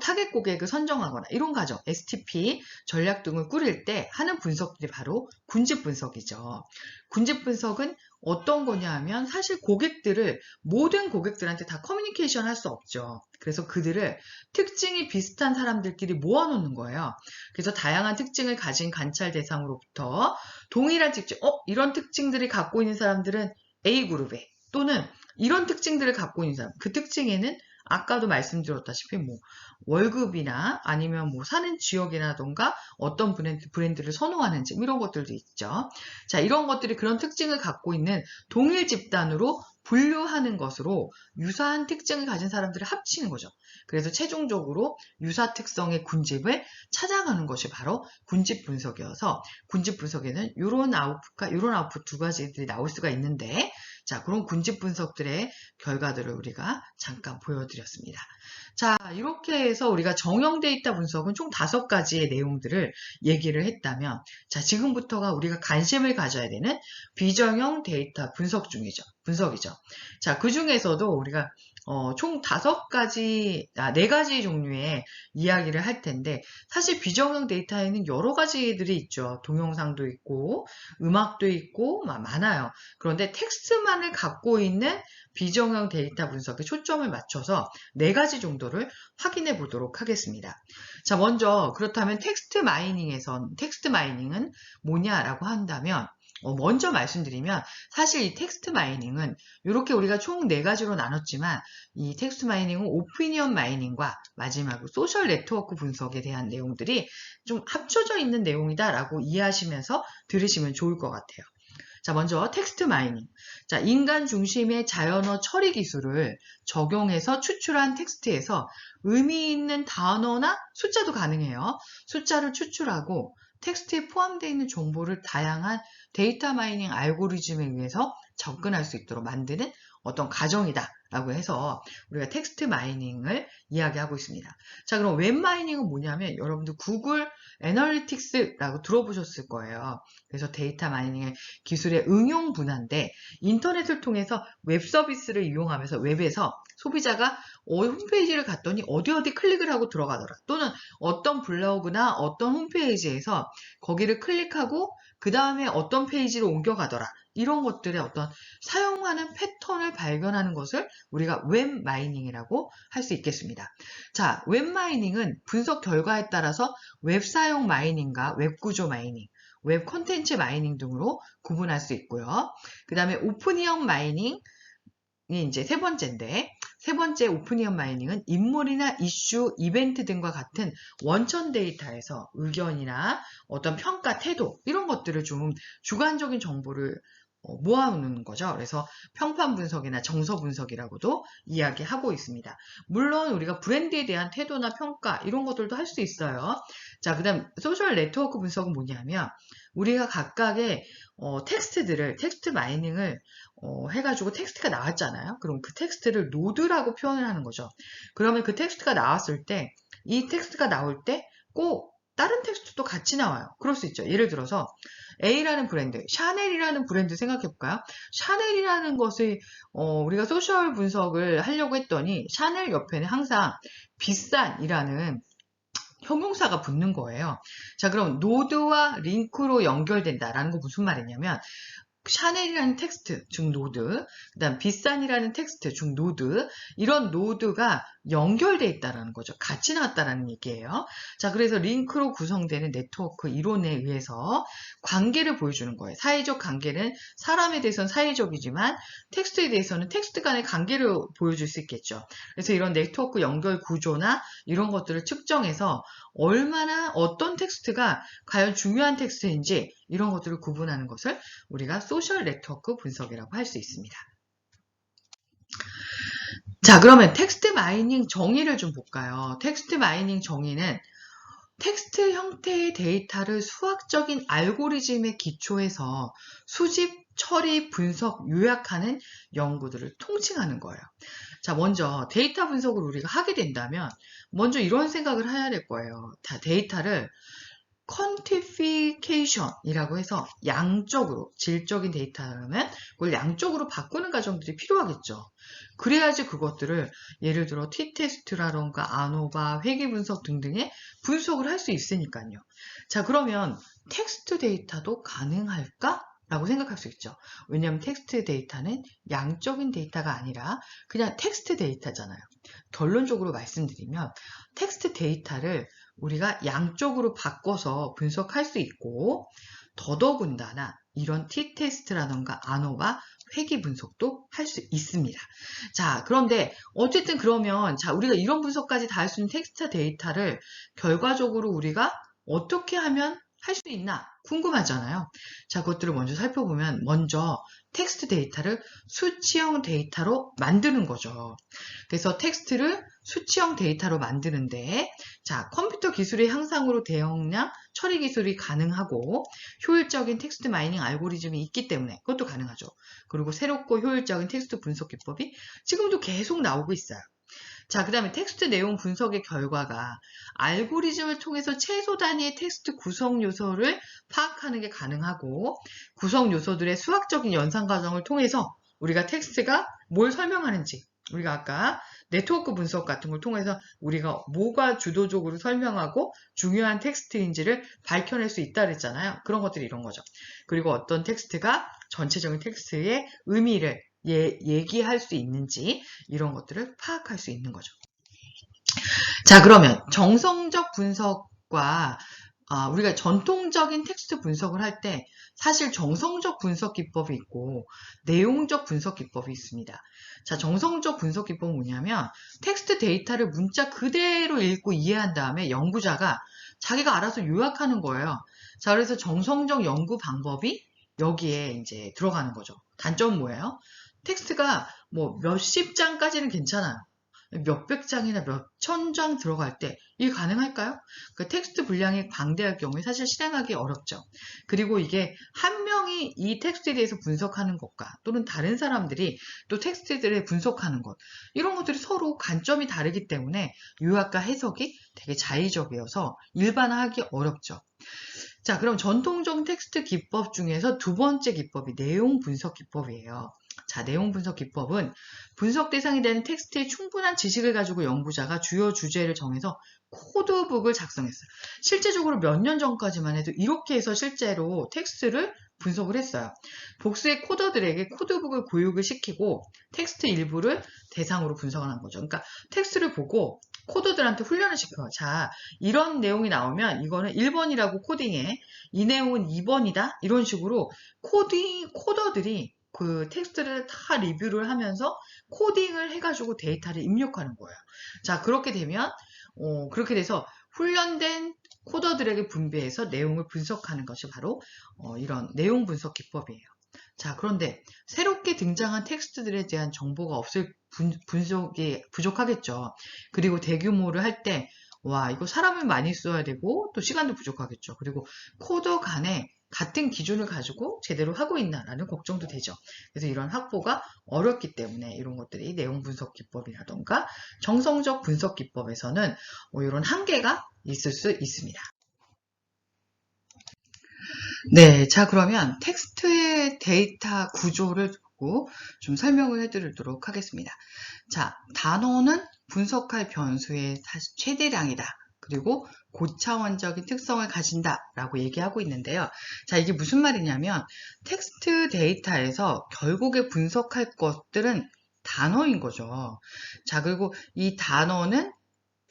타겟 고객을 선정하거나 이런 과정, STP 전략 등을 꾸릴 때 하는 분석들이 바로 군집 분석이죠. 군집 분석은 어떤 거냐 하면 사실 고객들을 모든 고객들한테 다 커뮤니케이션 할 수 없죠. 그래서 그들을 특징이 비슷한 사람들끼리 모아놓는 거예요. 그래서 다양한 특징을 가진 관찰 대상으로부터 동일한 특징, 이런 특징들이 갖고 있는 사람들은 A그룹에, 또는 이런 특징들을 갖고 있는 사람, 그 특징에는 아까도 말씀드렸다시피 뭐 월급이나 아니면 뭐 사는 지역이라던가 어떤 브랜드를 선호하는지 이런 것들도 있죠. 자, 이런 것들이 그런 특징을 갖고 있는 동일 집단으로 분류하는 것으로 유사한 특징을 가진 사람들을 합치는 거죠. 그래서 최종적으로 유사 특성의 군집을 찾아가는 것이 바로 군집 분석이어서, 군집 분석에는 이런 아웃풋과 이런 아웃풋 두 가지들이 나올 수가 있는데, 자, 그런 군집 분석들의 결과들을 우리가 잠깐 보여드렸습니다. 자, 이렇게 해서 우리가 정형 데이터 분석은 총 5가지의 내용들을 얘기를 했다면, 자, 지금부터가 우리가 관심을 가져야 되는 비정형 데이터 분석이죠. 자, 그 중에서도 우리가 총 4가지 종류의 이야기를 할 텐데, 사실 비정형 데이터에는 여러 가지들이 있죠. 동영상도 있고, 음악도 있고, 많아요. 그런데 텍스트만을 갖고 있는 비정형 데이터 분석에 초점을 맞춰서 4가지 정도를 확인해 보도록 하겠습니다. 자, 먼저 그렇다면 텍스트 마이닝은 뭐냐라고 한다면, 먼저 말씀드리면 사실 이 텍스트 마이닝은 이렇게 우리가 총 4가지로 나눴지만, 이 텍스트 마이닝은 오피니언 마이닝과 마지막으로 소셜 네트워크 분석에 대한 내용들이 좀 합쳐져 있는 내용이다라고 이해하시면서 들으시면 좋을 것 같아요. 자, 먼저 텍스트 마이닝. 자, 인간 중심의 자연어 처리 기술을 적용해서 추출한 텍스트에서 의미 있는 단어나 숫자도 가능해요. 숫자를 추출하고 텍스트에 포함되어 있는 정보를 다양한 데이터 마이닝 알고리즘에 의해서 접근할 수 있도록 만드는 어떤 과정이다 라고 해서 우리가 텍스트 마이닝을 이야기하고 있습니다. 자, 그럼 웹 마이닝은 뭐냐면 여러분들 구글 애널리틱스라고 들어보셨을 거예요. 그래서 데이터 마이닝의 기술의 응용 분야인데, 인터넷을 통해서 웹 서비스를 이용하면서 웹에서 소비자가 홈페이지를 갔더니 어디 클릭을 하고 들어가더라, 또는 어떤 블로그나 어떤 홈페이지에서 거기를 클릭하고 그 다음에 어떤 페이지로 옮겨가더라, 이런 것들의 어떤 사용하는 패턴을 발견하는 것을 우리가 웹 마이닝이라고 할 수 있겠습니다. 자, 웹 마이닝은 분석 결과에 따라서 웹 사용 마이닝과 웹 구조 마이닝, 웹 콘텐츠 마이닝 등으로 구분할 수 있고요. 그 다음에 오픈이언 마이닝이 이제 세 번째인데, 세 번째 오픈이언 마이닝은 인물이나 이슈, 이벤트 등과 같은 원천 데이터에서 의견이나 어떤 평가, 태도 이런 것들을 좀 주관적인 정보를 모아놓는 거죠. 그래서 평판 분석이나 정서 분석이라고도 이야기하고 있습니다. 물론 우리가 브랜드에 대한 태도나 평가 이런 것들도 할 수 있어요. 자, 그 다음 소셜 네트워크 분석은 뭐냐면 우리가 각각의 텍스트 마이닝을 해가지고 텍스트가 나왔잖아요. 그럼 그 텍스트를 노드라고 표현을 하는 거죠. 그러면 그 텍스트가 나왔을 때 이 텍스트가 나올 때 꼭 다른 텍스트도 같이 나와요. 그럴 수 있죠. 예를 들어서 A라는 브랜드, 샤넬이라는 브랜드 생각해 볼까요? 샤넬이라는 것을 우리가 소셜 분석을 하려고 했더니 샤넬 옆에는 항상 비싼이라는 형용사가 붙는 거예요. 자, 그럼 노드와 링크로 연결된다라는 거 무슨 말이냐면 샤넬이라는 텍스트 중 노드, 그 다음 비싼이라는 텍스트 중 노드, 이런 노드가 연결돼 있다라는 거죠. 같이 나왔다라는 얘기예요. 자, 그래서 링크로 구성되는 네트워크 이론에 의해서 관계를 보여주는 거예요. 사회적 관계는 사람에 대해서는 사회적이지만 텍스트에 대해서는 텍스트 간의 관계를 보여줄 수 있겠죠. 그래서 이런 네트워크 연결 구조나 이런 것들을 측정해서 얼마나 어떤 텍스트가 과연 중요한 텍스트인지 이런 것들을 구분하는 것을 우리가 소셜 네트워크 분석이라고 할 수 있습니다. 자, 그러면 텍스트 마이닝 정의를 좀 볼까요? 텍스트 마이닝 정의는 텍스트 형태의 데이터를 수학적인 알고리즘에 기초해서 수집, 처리, 분석, 요약하는 연구들을 통칭하는 거예요. 자, 먼저 데이터 분석을 우리가 하게 된다면 먼저 이런 생각을 해야 될 거예요. 데이터를 퀀티피케이션이라고 해서 양적으로, 질적인 데이터라면 그걸 양적으로 바꾸는 과정들이 필요하겠죠. 그래야지 그것들을 예를 들어 t-테스트라던가 아노바, 회귀 분석 등등의 분석을 할 수 있으니까요. 자, 그러면 텍스트 데이터도 가능할까? 라고 생각할 수 있죠. 왜냐하면 텍스트 데이터는 양적인 데이터가 아니라 그냥 텍스트 데이터잖아요. 결론적으로 말씀드리면 텍스트 데이터를 우리가 양쪽으로 바꿔서 분석할 수 있고 더더군다나 이런 t-테스트라던가 아노바, 회귀 분석도 할 수 있습니다. 자, 그런데 어쨌든 그러면 자, 우리가 이런 분석까지 다 할 수 있는 텍스트 데이터를 결과적으로 우리가 어떻게 하면 할 수 있나 궁금하잖아요. 자, 그것들을 먼저 살펴보면 먼저 텍스트 데이터를 수치형 데이터로 만드는 거죠. 그래서 텍스트를 수치형 데이터로 만드는데 자, 컴퓨터 기술의 향상으로 대용량 처리 기술이 가능하고 효율적인 텍스트 마이닝 알고리즘이 있기 때문에 그것도 가능하죠. 그리고 새롭고 효율적인 텍스트 분석 기법이 지금도 계속 나오고 있어요. 자, 그 다음에 텍스트 내용 분석의 결과가 알고리즘을 통해서 최소 단위의 텍스트 구성 요소를 파악하는 게 가능하고 구성 요소들의 수학적인 연산 과정을 통해서 우리가 텍스트가 뭘 설명하는지 우리가 아까 네트워크 분석 같은 걸 통해서 우리가 뭐가 주도적으로 설명하고 중요한 텍스트인지를 밝혀낼 수 있다 그랬잖아요. 그런 것들이 이런 거죠. 그리고 어떤 텍스트가 전체적인 텍스트의 의미를 얘기할 수 있는지 이런 것들을 파악할 수 있는 거죠. 자, 그러면 정성적 분석과 우리가 전통적인 텍스트 분석을 할 때 사실 정성적 분석 기법이 있고 내용적 분석 기법이 있습니다. 자, 정성적 분석 기법은 뭐냐면 텍스트 데이터를 문자 그대로 읽고 이해한 다음에 연구자가 자기가 알아서 요약하는 거예요. 자, 그래서 정성적 연구 방법이 여기에 이제 들어가는 거죠. 단점은 뭐예요? 텍스트가 뭐 몇십 장까지는 괜찮아요. 몇백 장이나 몇천 장 들어갈 때 이게 가능할까요? 그 텍스트 분량이 방대할 경우에 사실 실행하기 어렵죠. 그리고 이게 한 명이 이 텍스트에 대해서 분석하는 것과 또는 다른 사람들이 또 텍스트들을 분석하는 것 이런 것들이 서로 관점이 다르기 때문에 요약과 해석이 되게 자의적이어서 일반화하기 어렵죠. 자, 그럼 전통적 텍스트 기법 중에서 두 번째 기법이 내용 분석 기법이에요. 자, 내용 분석 기법은 분석 대상이 되는 텍스트의 충분한 지식을 가지고 연구자가 주요 주제를 정해서 코드북을 작성했어요. 실제적으로 몇 년 전까지만 해도 이렇게 해서 실제로 텍스트를 분석을 했어요. 복수의 코더들에게 코드북을 교육을 시키고 텍스트 일부를 대상으로 분석을 한 거죠. 그러니까 텍스트를 보고 코더들한테 훈련을 시켜. 자, 이런 내용이 나오면 이거는 1번이라고 코딩해. 이 내용은 2번이다. 이런 식으로 코더들이 그 텍스트를 다 리뷰를 하면서 코딩을 해가지고 데이터를 입력하는 거예요. 자, 그렇게 되면, 그렇게 돼서 훈련된 코더들에게 분배해서 내용을 분석하는 것이 바로 이런 내용 분석 기법이에요. 자, 그런데 새롭게 등장한 텍스트들에 대한 정보가 없을 분석이 부족하겠죠. 그리고 대규모를 할 때, 와, 이거 사람을 많이 써야 되고, 또 시간도 부족하겠죠. 그리고 코더 간에 같은 기준을 가지고 제대로 하고 있나라는 걱정도 되죠. 그래서 이런 확보가 어렵기 때문에 이런 것들이 내용 분석 기법이라던가 정성적 분석 기법에서는 이런 한계가 있을 수 있습니다. 네, 자, 그러면 텍스트의 데이터 구조를 두고 좀 설명을 해드리도록 하겠습니다. 자, 단어는 분석할 변수의 최대량이다. 그리고 고차원적인 특성을 가진다라고 얘기하고 있는데요. 자, 이게 무슨 말이냐면 텍스트 데이터에서 결국에 분석할 것들은 단어인 거죠. 자, 그리고 이 단어는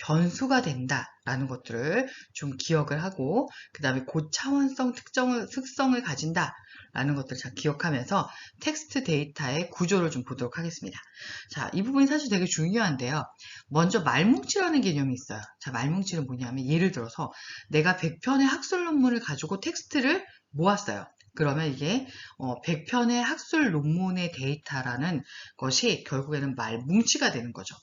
변수가 된다라는 것들을 좀 기억을 하고 그 다음에 고차원성 특성을 가진다라는 것들을 잘 기억하면서 텍스트 데이터의 구조를 좀 보도록 하겠습니다. 자, 이 부분이 사실 되게 중요한데요. 먼저 말뭉치라는 개념이 있어요. 자, 말뭉치는 뭐냐면 예를 들어서 내가 100편의 학술 논문을 가지고 텍스트를 모았어요. 그러면 이게 100편의 학술 논문의 데이터라는 것이 결국에는 말뭉치가 되는 거죠.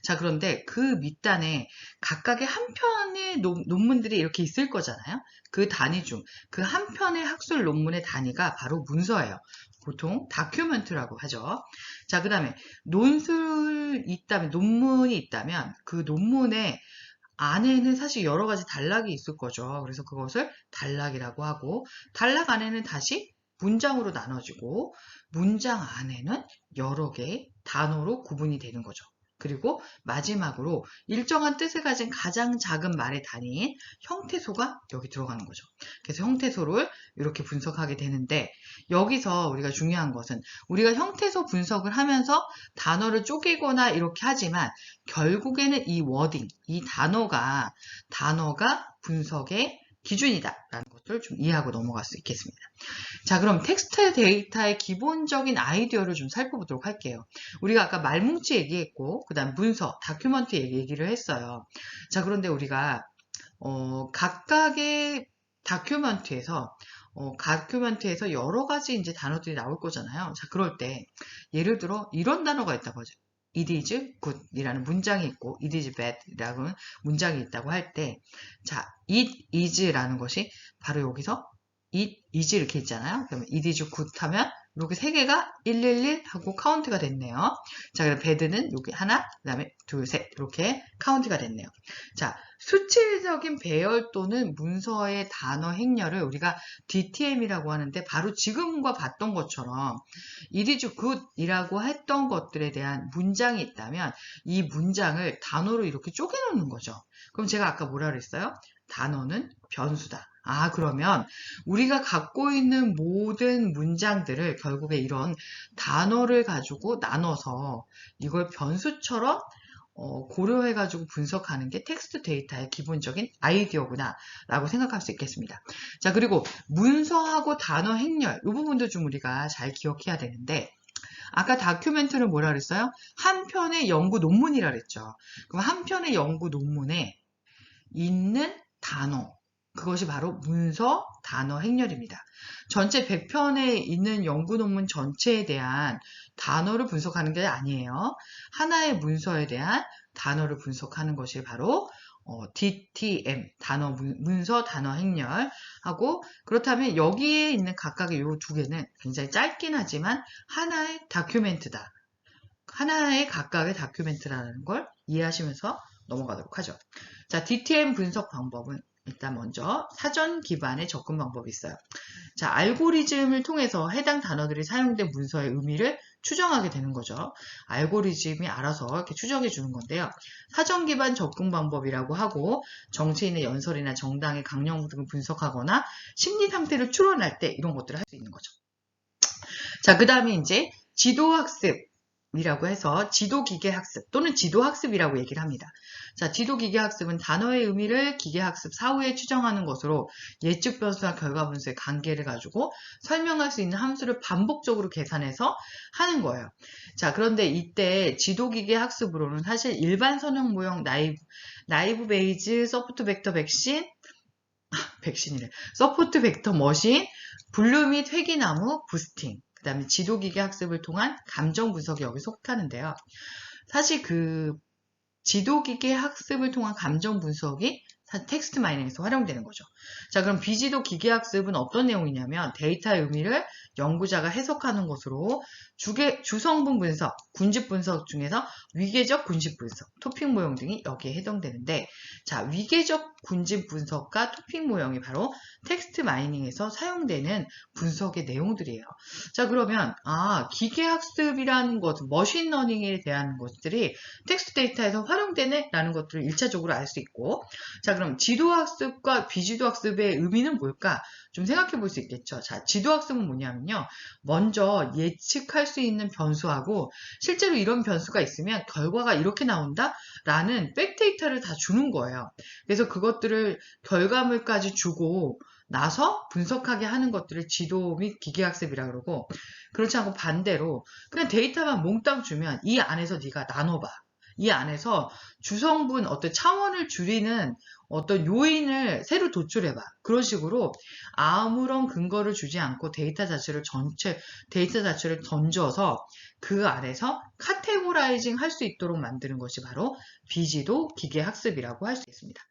자, 그런데 그 밑단에 각각의 한 편의 논문들이 이렇게 있을 거잖아요. 그 단위 중 그 한 편의 학술 논문의 단위가 바로 문서예요. 보통 다큐멘트라고 하죠. 자, 그 다음에 논문이 있다면 그 논문의 안에는 사실 여러 가지 단락이 있을 거죠. 그래서 그것을 단락이라고 하고 단락 안에는 다시 문장으로 나눠지고 문장 안에는 여러 개의 단어로 구분이 되는 거죠. 그리고 마지막으로 일정한 뜻을 가진 가장 작은 말의 단위인 형태소가 여기 들어가는 거죠. 그래서 형태소를 이렇게 분석하게 되는데 여기서 우리가 중요한 것은 우리가 형태소 분석을 하면서 단어를 쪼개거나 이렇게 하지만 결국에는 이 워딩, 이 단어가 분석의 기준이다라는 것을 좀 이해하고 넘어갈 수 있겠습니다. 자, 그럼 텍스트 데이터의 기본적인 아이디어를 좀 살펴보도록 할게요. 우리가 아까 말뭉치 얘기했고, 그 다음 문서, 다큐먼트 얘기를 했어요. 자, 그런데 우리가 각각의 다큐멘트에서 여러 가지 이제 단어들이 나올 거잖아요. 자, 그럴 때 예를 들어 이런 단어가 있다고 하죠. It is good 이라는 문장이 있고 it is bad 이라는 문장이 있다고 할 때, 자, it is라는 것이 바로 여기서 it is 이렇게 있잖아요. 그러면 it is good 하면 이렇게 세 개가 111 하고 카운트가 됐네요. 자, 그럼 bad는 여기 하나, 그 다음에 둘, 셋 이렇게 카운트가 됐네요. 자, 수치적인 배열 또는 문서의 단어 행렬을 우리가 DTM이라고 하는데 바로 지금과 봤던 것처럼 it is good 이라고 했던 것들에 대한 문장이 있다면 이 문장을 단어로 이렇게 쪼개놓는 거죠. 그럼 제가 아까 뭐라 그랬어요? 단어는 변수다. 아, 그러면 우리가 갖고 있는 모든 문장들을 결국에 이런 단어를 가지고 나눠서 이걸 변수처럼 고려해가지고 분석하는 게 텍스트 데이터의 기본적인 아이디어구나 라고 생각할 수 있겠습니다. 자, 그리고 문서하고 단어 행렬 이 부분도 좀 우리가 잘 기억해야 되는데 아까 다큐멘트는 뭐라 그랬어요? 한 편의 연구 논문이라 그랬죠. 그럼 한 편의 연구 논문에 있는 단어, 그것이 바로 문서, 단어, 행렬입니다. 전체 100편에 있는 연구 논문 전체에 대한 단어를 분석하는 게 아니에요. 하나의 문서에 대한 단어를 분석하는 것이 바로 DTM, 단어, 문서, 단어, 행렬하고, 그렇다면 여기에 있는 각각의 이 두 개는 굉장히 짧긴 하지만 하나의 다큐멘트다. 하나의 각각의 다큐멘트라는 걸 이해하시면서 넘어가도록 하죠. 자, DTM 분석 방법은 일단 먼저 사전 기반의 접근 방법이 있어요. 자, 알고리즘을 통해서 해당 단어들이 사용된 문서의 의미를 추정하게 되는 거죠. 알고리즘이 알아서 이렇게 추정해 주는 건데요. 사전 기반 접근 방법이라고 하고 정치인의 연설이나 정당의 강령 등을 분석하거나 심리 상태를 추론할 때 이런 것들을 할 수 있는 거죠. 자, 그 다음에 이제 지도학습 이라고 해서 지도기계학습 또는 지도학습이라고 얘기를 합니다. 자, 지도기계학습은 단어의 의미를 기계학습 사후에 추정하는 것으로 예측 변수와 결과 분수의 관계를 가지고 설명할 수 있는 함수를 반복적으로 계산해서 하는 거예요. 자, 그런데 이때 지도기계학습으로는 사실 일반 선형 모형 나이브 베이즈 서포트 벡터 백신이래. 서포트 벡터 머신, 분류 및 회귀나무, 부스팅, 그 다음에 지도기계 학습을 통한 감정 분석이 여기 속하는데요. 사실 그 지도기계 학습을 통한 감정 분석이 텍스트 마이닝에서 활용되는 거죠. 자, 그럼 비지도 기계학습은 어떤 내용이냐면 데이터의 의미를 연구자가 해석하는 것으로 주성분 분석, 군집 분석 중에서 위계적 군집 분석, 토픽 모형 등이 여기에 해당되는데, 자, 위계적 군집 분석과 토픽 모형이 바로 텍스트 마이닝에서 사용되는 분석의 내용들이에요. 자, 그러면 기계학습이라는 것, 머신러닝에 대한 것들이 텍스트 데이터에서 활용되네 라는 것들을 1차적으로 알 수 있고, 자, 그럼 지도학습과 비지도학습의 의미는 뭘까? 좀 생각해 볼 수 있겠죠. 자, 지도학습은 뭐냐면요. 먼저 예측할 수 있는 변수하고 실제로 이런 변수가 있으면 결과가 이렇게 나온다? 라는 백데이터를 다 주는 거예요. 그래서 그것들을 결과물까지 주고 나서 분석하게 하는 것들을 지도 및 기계학습이라 그러고, 그렇지 않고 반대로 그냥 데이터만 몽땅 주면 이 안에서 네가 나눠봐. 이 안에서 주성분 어떤 차원을 줄이는 어떤 요인을 새로 도출해봐. 그런 식으로 아무런 근거를 주지 않고 데이터 자체를 던져서 그 안에서 카테고라이징 할 수 있도록 만드는 것이 바로 비지도 기계학습이라고 할 수 있습니다.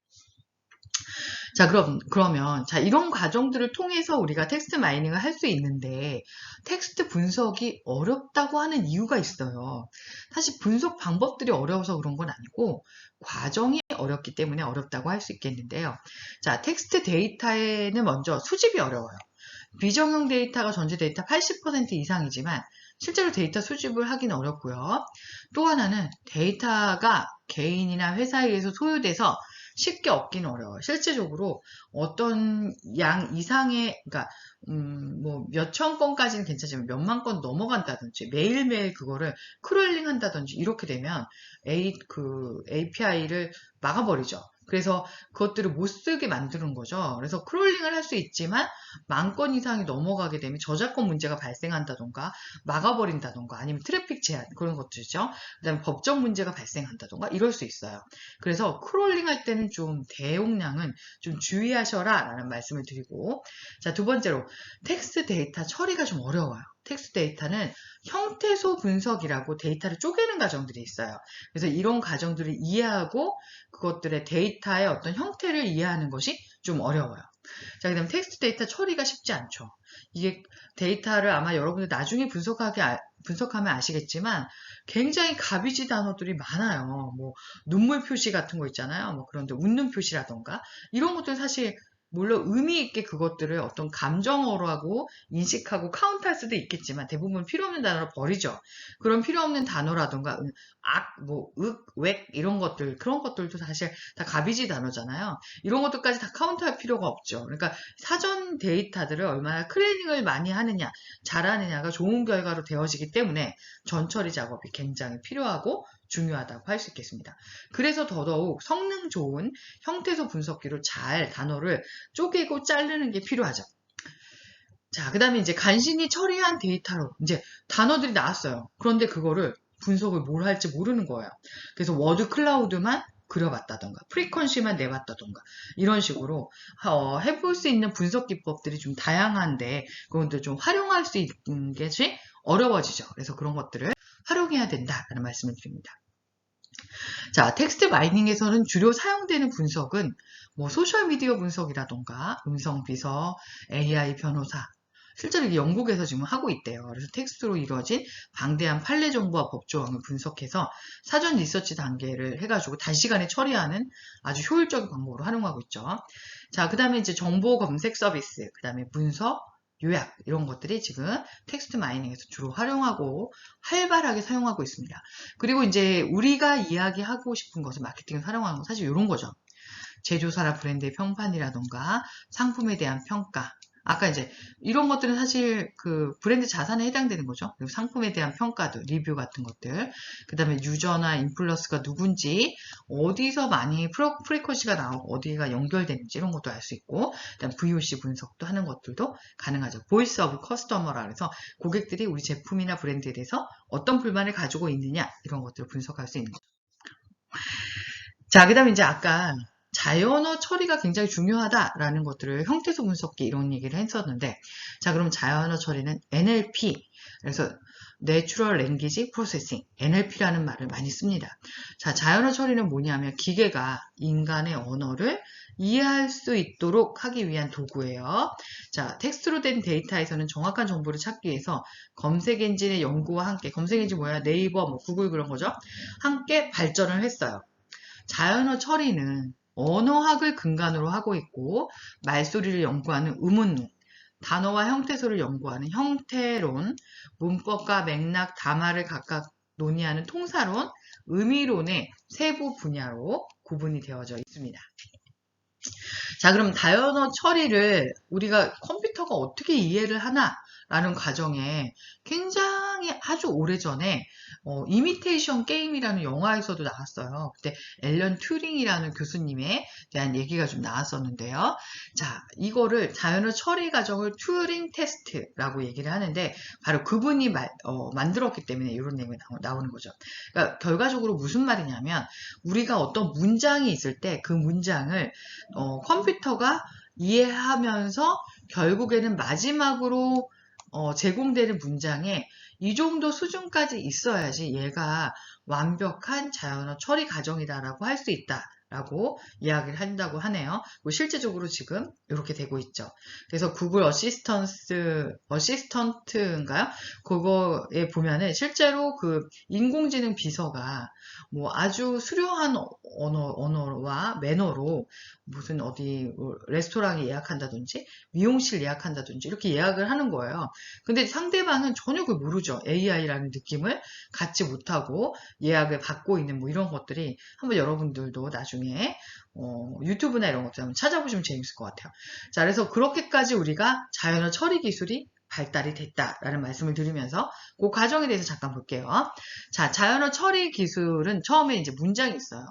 자, 그러면, 자, 이런 과정들을 통해서 우리가 텍스트 마이닝을 할 수 있는데, 텍스트 분석이 어렵다고 하는 이유가 있어요. 사실 분석 방법들이 어려워서 그런 건 아니고, 과정이 어렵기 때문에 어렵다고 할 수 있겠는데요. 자, 텍스트 데이터에는 먼저 수집이 어려워요. 비정형 데이터가 전체 데이터 80% 이상이지만, 실제로 데이터 수집을 하기는 어렵고요. 또 하나는 데이터가 개인이나 회사에 의해서 소유돼서 쉽게 얻기는 어려워요. 실제적으로 어떤 양 이상의, 그러니까 뭐 몇천 건까지는 괜찮지만 몇만 건 넘어간다든지 매일매일 그거를 크롤링 한다든지 이렇게 되면 API를 막아버리죠. 그래서 그것들을 못 쓰게 만드는 거죠. 그래서 크롤링을 할 수 있지만 만 건 이상이 넘어가게 되면 저작권 문제가 발생한다던가 막아버린다던가 아니면 트래픽 제한 그런 것들이죠. 그다음에 법적 문제가 발생한다던가 이럴 수 있어요. 그래서 크롤링 할 때는 좀 대용량은 좀 주의하셔라 라는 말씀을 드리고, 자, 두 번째로 텍스트 데이터 처리가 좀 어려워요. 텍스트 데이터는 형태소 분석이라고 데이터를 쪼개는 과정들이 있어요. 그래서 이런 과정들을 이해하고 그것들의 데이터의 어떤 형태를 이해하는 것이 좀 어려워요. 자, 그 다음 텍스트 데이터 처리가 쉽지 않죠. 이게 데이터를 아마 여러분들 나중에 분석하면 아시겠지만 굉장히 가비지 단어들이 많아요. 뭐 눈물 표시 같은 거 있잖아요. 뭐 그런데 웃는 표시라던가 이런 것들 사실 물론 의미 있게 그것들을 어떤 감정어라고 인식하고 카운트할 수도 있겠지만 대부분 필요 없는 단어로 버리죠. 그런 필요 없는 단어라던가 웩 이런 것들 그런 것들도 사실 다 가비지 단어잖아요. 이런 것들까지 다 카운트할 필요가 없죠. 그러니까 사전 데이터들을 얼마나 클리닝을 많이 하느냐, 잘하느냐가 좋은 결과로 되어지기 때문에 전처리 작업이 굉장히 필요하고 중요하다고 할 수 있겠습니다. 그래서 더더욱 성능 좋은 형태소 분석기로 잘 단어를 쪼개고 자르는 게 필요하죠. 자, 그 다음에 이제 간신히 처리한 데이터로 이제 단어들이 나왔어요. 그런데 그거를 분석을 뭘 할지 모르는 거예요. 그래서 워드 클라우드만 그려봤다던가 프리퀀시만 내봤다던가 이런 식으로 해볼 수 있는 분석 기법들이 좀 다양한데 그것들 좀 활용할 수 있는 것이 어려워지죠. 그래서 그런 것들을 활용해야 된다라는 말씀을 드립니다. 자, 텍스트 마이닝에서는 주로 사용되는 분석은 뭐 소셜미디어 분석이라던가 음성 비서, AI 변호사, 실제로 영국에서 지금 하고 있대요. 그래서 텍스트로 이루어진 방대한 판례 정보와 법 조항을 분석해서 사전 리서치 단계를 해가지고 단시간에 처리하는 아주 효율적인 방법으로 활용하고 있죠. 자, 그 다음에 이제 정보 검색 서비스, 그 다음에 문서, 요약 이런 것들이 지금 텍스트 마이닝에서 주로 활용하고 활발하게 사용하고 있습니다. 그리고 이제 우리가 이야기하고 싶은 것을 마케팅에서 활용하는 건 사실 이런 거죠. 제조사나 브랜드의 평판이라던가 상품에 대한 평가, 아까 이제 이런 것들은 사실 그 브랜드 자산에 해당되는 거죠. 그리고 상품에 대한 평가도, 리뷰 같은 것들. 그 다음에 유저나 인플루언서가 누군지, 어디서 많이 프리쿼시가 나오고 어디가 연결되는지 이런 것도 알 수 있고, 그다음 VOC 분석도 하는 것들도 가능하죠. 보이스 오브 커스터머라 해서 고객들이 우리 제품이나 브랜드에 대해서 어떤 불만을 가지고 있느냐 이런 것들을 분석할 수 있는 거죠. 자, 그 다음에 이제 아까 자연어 처리가 굉장히 중요하다라는 것들을 형태소 분석기 이런 얘기를 했었는데, 자, 그럼 자연어 처리는 NLP, 그래서 Natural Language Processing, NLP라는 말을 많이 씁니다. 자, 자연어 처리는 뭐냐면 기계가 인간의 언어를 이해할 수 있도록 하기 위한 도구예요. 자, 텍스트로 된 데이터에서는 정확한 정보를 찾기 위해서 검색 엔진의 연구와 함께, 검색 엔진 뭐야? 네이버, 뭐 구글 그런 거죠? 함께 발전을 했어요. 자연어 처리는 언어학을 근간으로 하고 있고, 말소리를 연구하는 의문론, 단어와 형태소를 연구하는 형태론, 문법과 맥락, 담화를 각각 논의하는 통사론, 의미론의 세부 분야로 구분이 되어져 있습니다. 자, 그럼 자연어 처리를 우리가 컴퓨터가 어떻게 이해를 하나라는 과정에 굉장히 아주 오래전에 이미테이션 게임이라는 영화에서도 나왔어요. 그때 앨런 튜링이라는 교수님에 대한 얘기가 좀 나왔었는데요. 자, 이거를 자연어 처리 과정을 튜링 테스트라고 얘기를 하는데 바로 그분이 만들었기 때문에 이런 내용이 나오는 거죠. 그러니까 결과적으로 무슨 말이냐면 우리가 어떤 문장이 있을 때 그 문장을 컴퓨터가 이해하면서 결국에는 마지막으로 제공되는 문장에 이 정도 수준까지 있어야지 얘가 완벽한 자연어 처리 과정이다라고 할 수 있다라고 이야기를 한다고 하네요. 실제적으로 지금 이렇게 되고 있죠. 그래서 구글 어시스턴트인가요? 그거에 보면은 실제로 그 인공지능 비서가 뭐 아주 수려한 언어와 매너로 무슨 어디 레스토랑에 예약한다든지 미용실 예약한다든지 이렇게 예약을 하는 거예요. 근데 상대방은 전혀 그걸 모르죠. AI라는 느낌을 갖지 못하고 예약을 받고 있는 뭐 이런 것들이 한번 여러분들도 나중에 유튜브나 이런 것들 한번 찾아보시면 재밌을 것 같아요. 자, 그래서 그렇게까지 우리가 자연어 처리 기술이 발달이 됐다라는 말씀을 드리면서 그 과정에 대해서 잠깐 볼게요. 자, 자연어 처리 기술은 처음에 이제 문장이 있어요.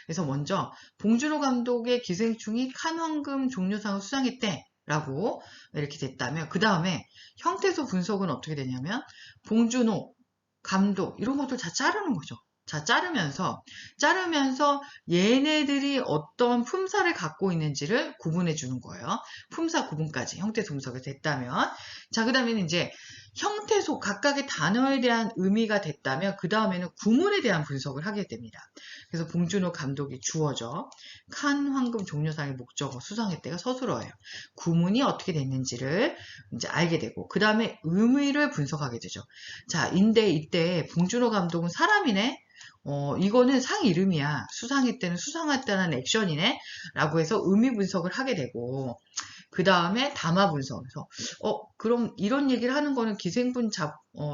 그래서 먼저 봉준호 감독의 기생충이 칸 황금 종려상을 수상했대 라고 이렇게 됐다면 그 다음에 형태소 분석은 어떻게 되냐면 봉준호 감독 이런 것들 다 자르는 거죠. 자, 자르면서 얘네들이 어떤 품사를 갖고 있는지를 구분해 주는 거예요. 품사 구분까지 형태소 분석이 됐다면 자, 그 다음에는 이제 형태소 각각의 단어에 대한 의미가 됐다면 그 다음에는 구문에 대한 분석을 하게 됩니다. 그래서 봉준호 감독이 주어져 칸 황금 종려상의 목적어 수상했대가 서술어예요. 구문이 어떻게 됐는지를 이제 알게 되고 그 다음에 의미를 분석하게 되죠. 자, 이때 봉준호 감독은 사람이네. 이거는 상 이름이야. 수상했다는 수상했다는 액션이네. 라고 해서 의미 분석을 하게 되고 그 다음에 담화 분석에서 그럼 이런 얘기를 하는 거는 기생분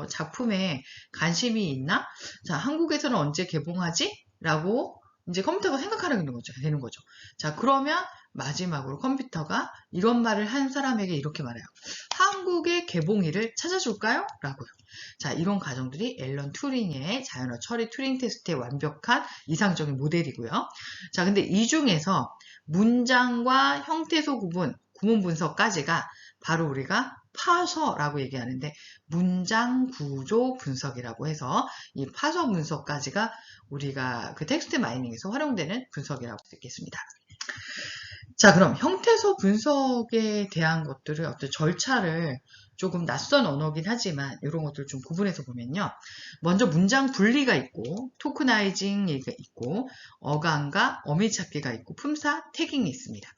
작품에 관심이 있나? 자, 한국에서는 언제 개봉하지? 라고 이제 컴퓨터가 생각하는 되는 거죠. 자, 그러면 마지막으로 컴퓨터가 이런 말을 한 사람에게 이렇게 말해요. 한국의 개봉일을 찾아줄까요? 라고요. 자, 이런 과정들이 앨런 튜링의 자연어 처리 튜링 테스트의 완벽한 이상적인 모델이고요. 자, 근데 이 중에서 문장과 형태소 구분 분석까지가 바로 우리가 파서라고 얘기하는데 문장 구조 분석이라고 해서 이 파서 분석까지가 우리가 그 텍스트 마이닝에서 활용되는 분석이라고 할 수 있겠습니다. 자, 그럼 형태소 분석에 대한 것들을 어떤 절차를 조금 낯선 언어긴 하지만 이런 것들을 좀 구분해서 보면요. 먼저 문장 분리가 있고 토크나이징이 있고 어감과 어미 찾기가 있고 품사 태깅이 있습니다.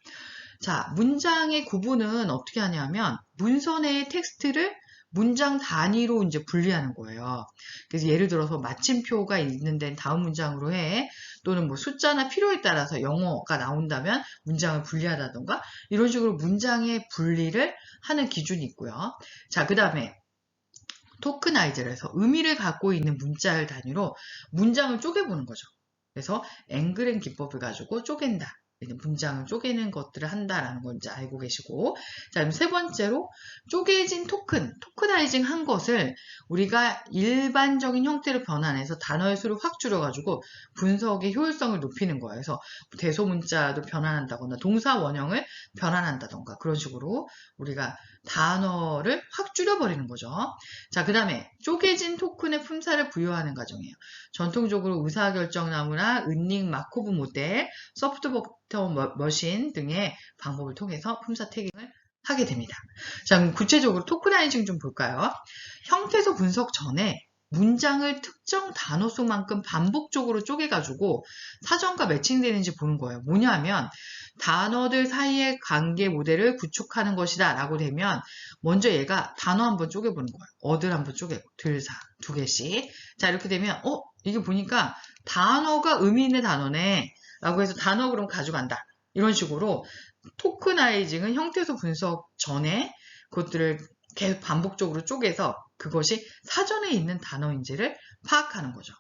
자, 문장의 구분은 어떻게 하냐면 문서내의 텍스트를 문장 단위로 이제 분리하는 거예요. 그래서 예를 들어서 마침표가 있는 데는 다음 문장으로 해. 또는 뭐 숫자나 필요에 따라서 영어가 나온다면 문장을 분리하다던가 이런 식으로 문장의 분리를 하는 기준이 있고요. 자, 그 다음에 토크나이즈를 해서 의미를 갖고 있는 문자를 단위로 문장을 쪼개보는 거죠. 그래서 앵그램 기법을 가지고 쪼갠다. 문장을 쪼개는 것들을 한다라는 걸 이제 알고 계시고. 자, 그럼 세 번째로 쪼개진 토크나이징 한 것을 우리가 일반적인 형태로 변환해서 단어의 수를 확 줄여가지고 분석의 효율성을 높이는 거예요. 그래서 대소문자도 변환한다거나 동사 원형을 변환한다던가 그런 식으로 우리가 단어를 확 줄여버리는 거죠. 자, 그 다음에 쪼개진 토큰의 품사를 부여하는 과정이에요. 전통적으로 의사결정나무나 은닉 마코브 모델, 소프트버터 머신 등의 방법을 통해서 품사 태깅을 하게 됩니다. 자, 그럼 구체적으로 토크나이징 좀 볼까요? 형태소 분석 전에 문장을 특정 단어 수만큼 반복적으로 쪼개가지고 사전과 매칭되는지 보는 거예요. 뭐냐면 단어들 사이의 관계 모델을 구축하는 것이다 라고 되면 먼저 얘가 단어 한번 쪼개보는 거예요. 어들 한번 쪼개고 들사 두 개씩. 자, 이렇게 되면 이게 보니까 단어가 의미 있는 단어네 라고 해서 단어 그럼 가져간다. 이런 식으로 토크나이징은 형태소 분석 전에 그것들을 계속 반복적으로 쪼개서 그것이 사전에 있는 단어인지를 파악하는 거죠.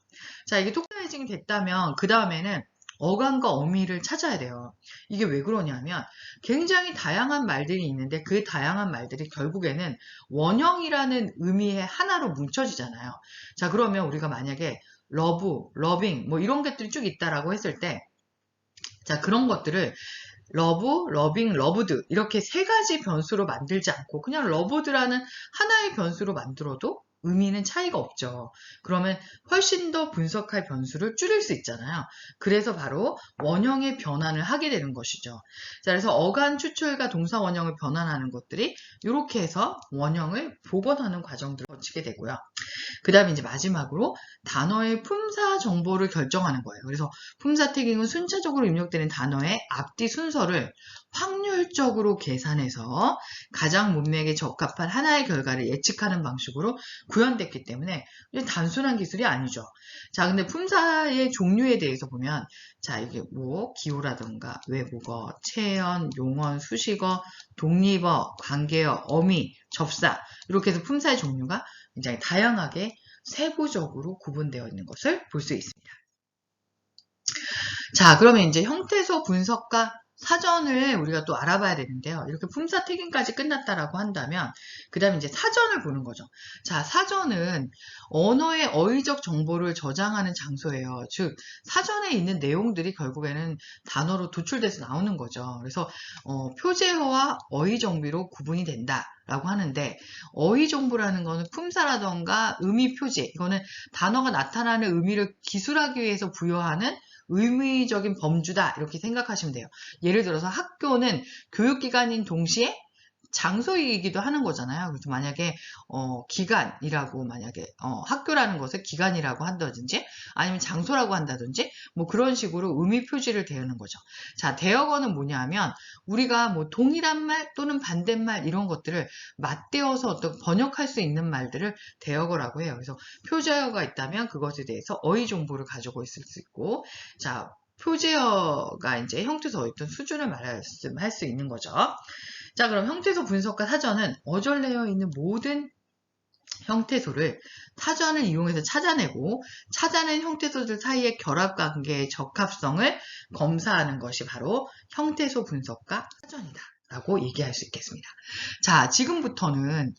자, 이게 토크나이징이 됐다면 그 다음에는 어감과 어미를 찾아야 돼요. 이게 왜 그러냐면 굉장히 다양한 말들이 있는데 그 다양한 말들이 결국에는 원형이라는 의미의 하나로 뭉쳐지잖아요. 자, 그러면 우리가 만약에 러브, 러빙 뭐 이런 것들이 쭉 있다라고 했을 때 자, 그런 것들을 러브, 러빙, 러브드 이렇게 세 가지 변수로 만들지 않고 그냥 러브드라는 하나의 변수로 만들어도 의미는 차이가 없죠. 그러면 훨씬 더 분석할 변수를 줄일 수 있잖아요. 그래서 바로 원형의 변환을 하게 되는 것이죠. 자, 그래서 어간 추출과 동사 원형을 변환하는 것들이 이렇게 해서 원형을 복원하는 과정들을 거치게 되고요. 그 다음에 이제 마지막으로 단어의 품사 정보를 결정하는 거예요. 그래서 품사 태깅은 순차적으로 입력되는 단어의 앞뒤 순서를 확률적으로 계산해서 가장 문맥에 적합한 하나의 결과를 예측하는 방식으로 구현됐기 때문에 단순한 기술이 아니죠. 자, 근데 품사의 종류에 대해서 보면 자, 이게 뭐 기호라던가 외국어, 체언, 용언, 수식어, 독립어, 관계어, 어미, 접사 이렇게 해서 품사의 종류가 굉장히 다양하게 세부적으로 구분되어 있는 것을 볼 수 있습니다. 자, 그러면 이제 형태소 분석과 사전을 우리가 또 알아봐야 되는데요. 이렇게 품사 태깅까지 끝났다라고 한다면 그 다음에 이제 사전을 보는 거죠. 자, 사전은 언어의 어휘적 정보를 저장하는 장소예요. 즉 사전에 있는 내용들이 결국에는 단어로 도출돼서 나오는 거죠. 그래서 표제어와 어휘 정비로 구분이 된다라고 하는데 어휘 정보라는 거는 품사라던가 의미 표지 이거는 단어가 나타나는 의미를 기술하기 위해서 부여하는 의미적인 범주다 이렇게 생각하시면 돼요. 예를 들어서 학교는 교육기관인 동시에 장소이기도 하는 거잖아요. 그래서 만약에 기관이라고 만약에 학교라는 것을 기관이라고 한다든지 아니면 장소라고 한다든지 뭐 그런 식으로 의미 표시를 대하는 거죠. 자, 대역어는 뭐냐면 우리가 뭐 동일한 말 또는 반대말 이런 것들을 맞대어서 어떤 번역할 수 있는 말들을 대역어라고 해요. 그래서 표제어가 있다면 그것에 대해서 어휘 정보를 가지고 있을 수 있고 자, 표제어가 이제 형태소 어떤 수준을 말할 수 있는 거죠. 자, 그럼 형태소 분석과 사전은 어절되어 있는 모든 형태소를 사전을 이용해서 찾아내고 찾아낸 형태소들 사이의 결합관계의 적합성을 검사하는 것이 바로 형태소 분석과 사전이다 라고 얘기할 수 있겠습니다. 자, 지금부터는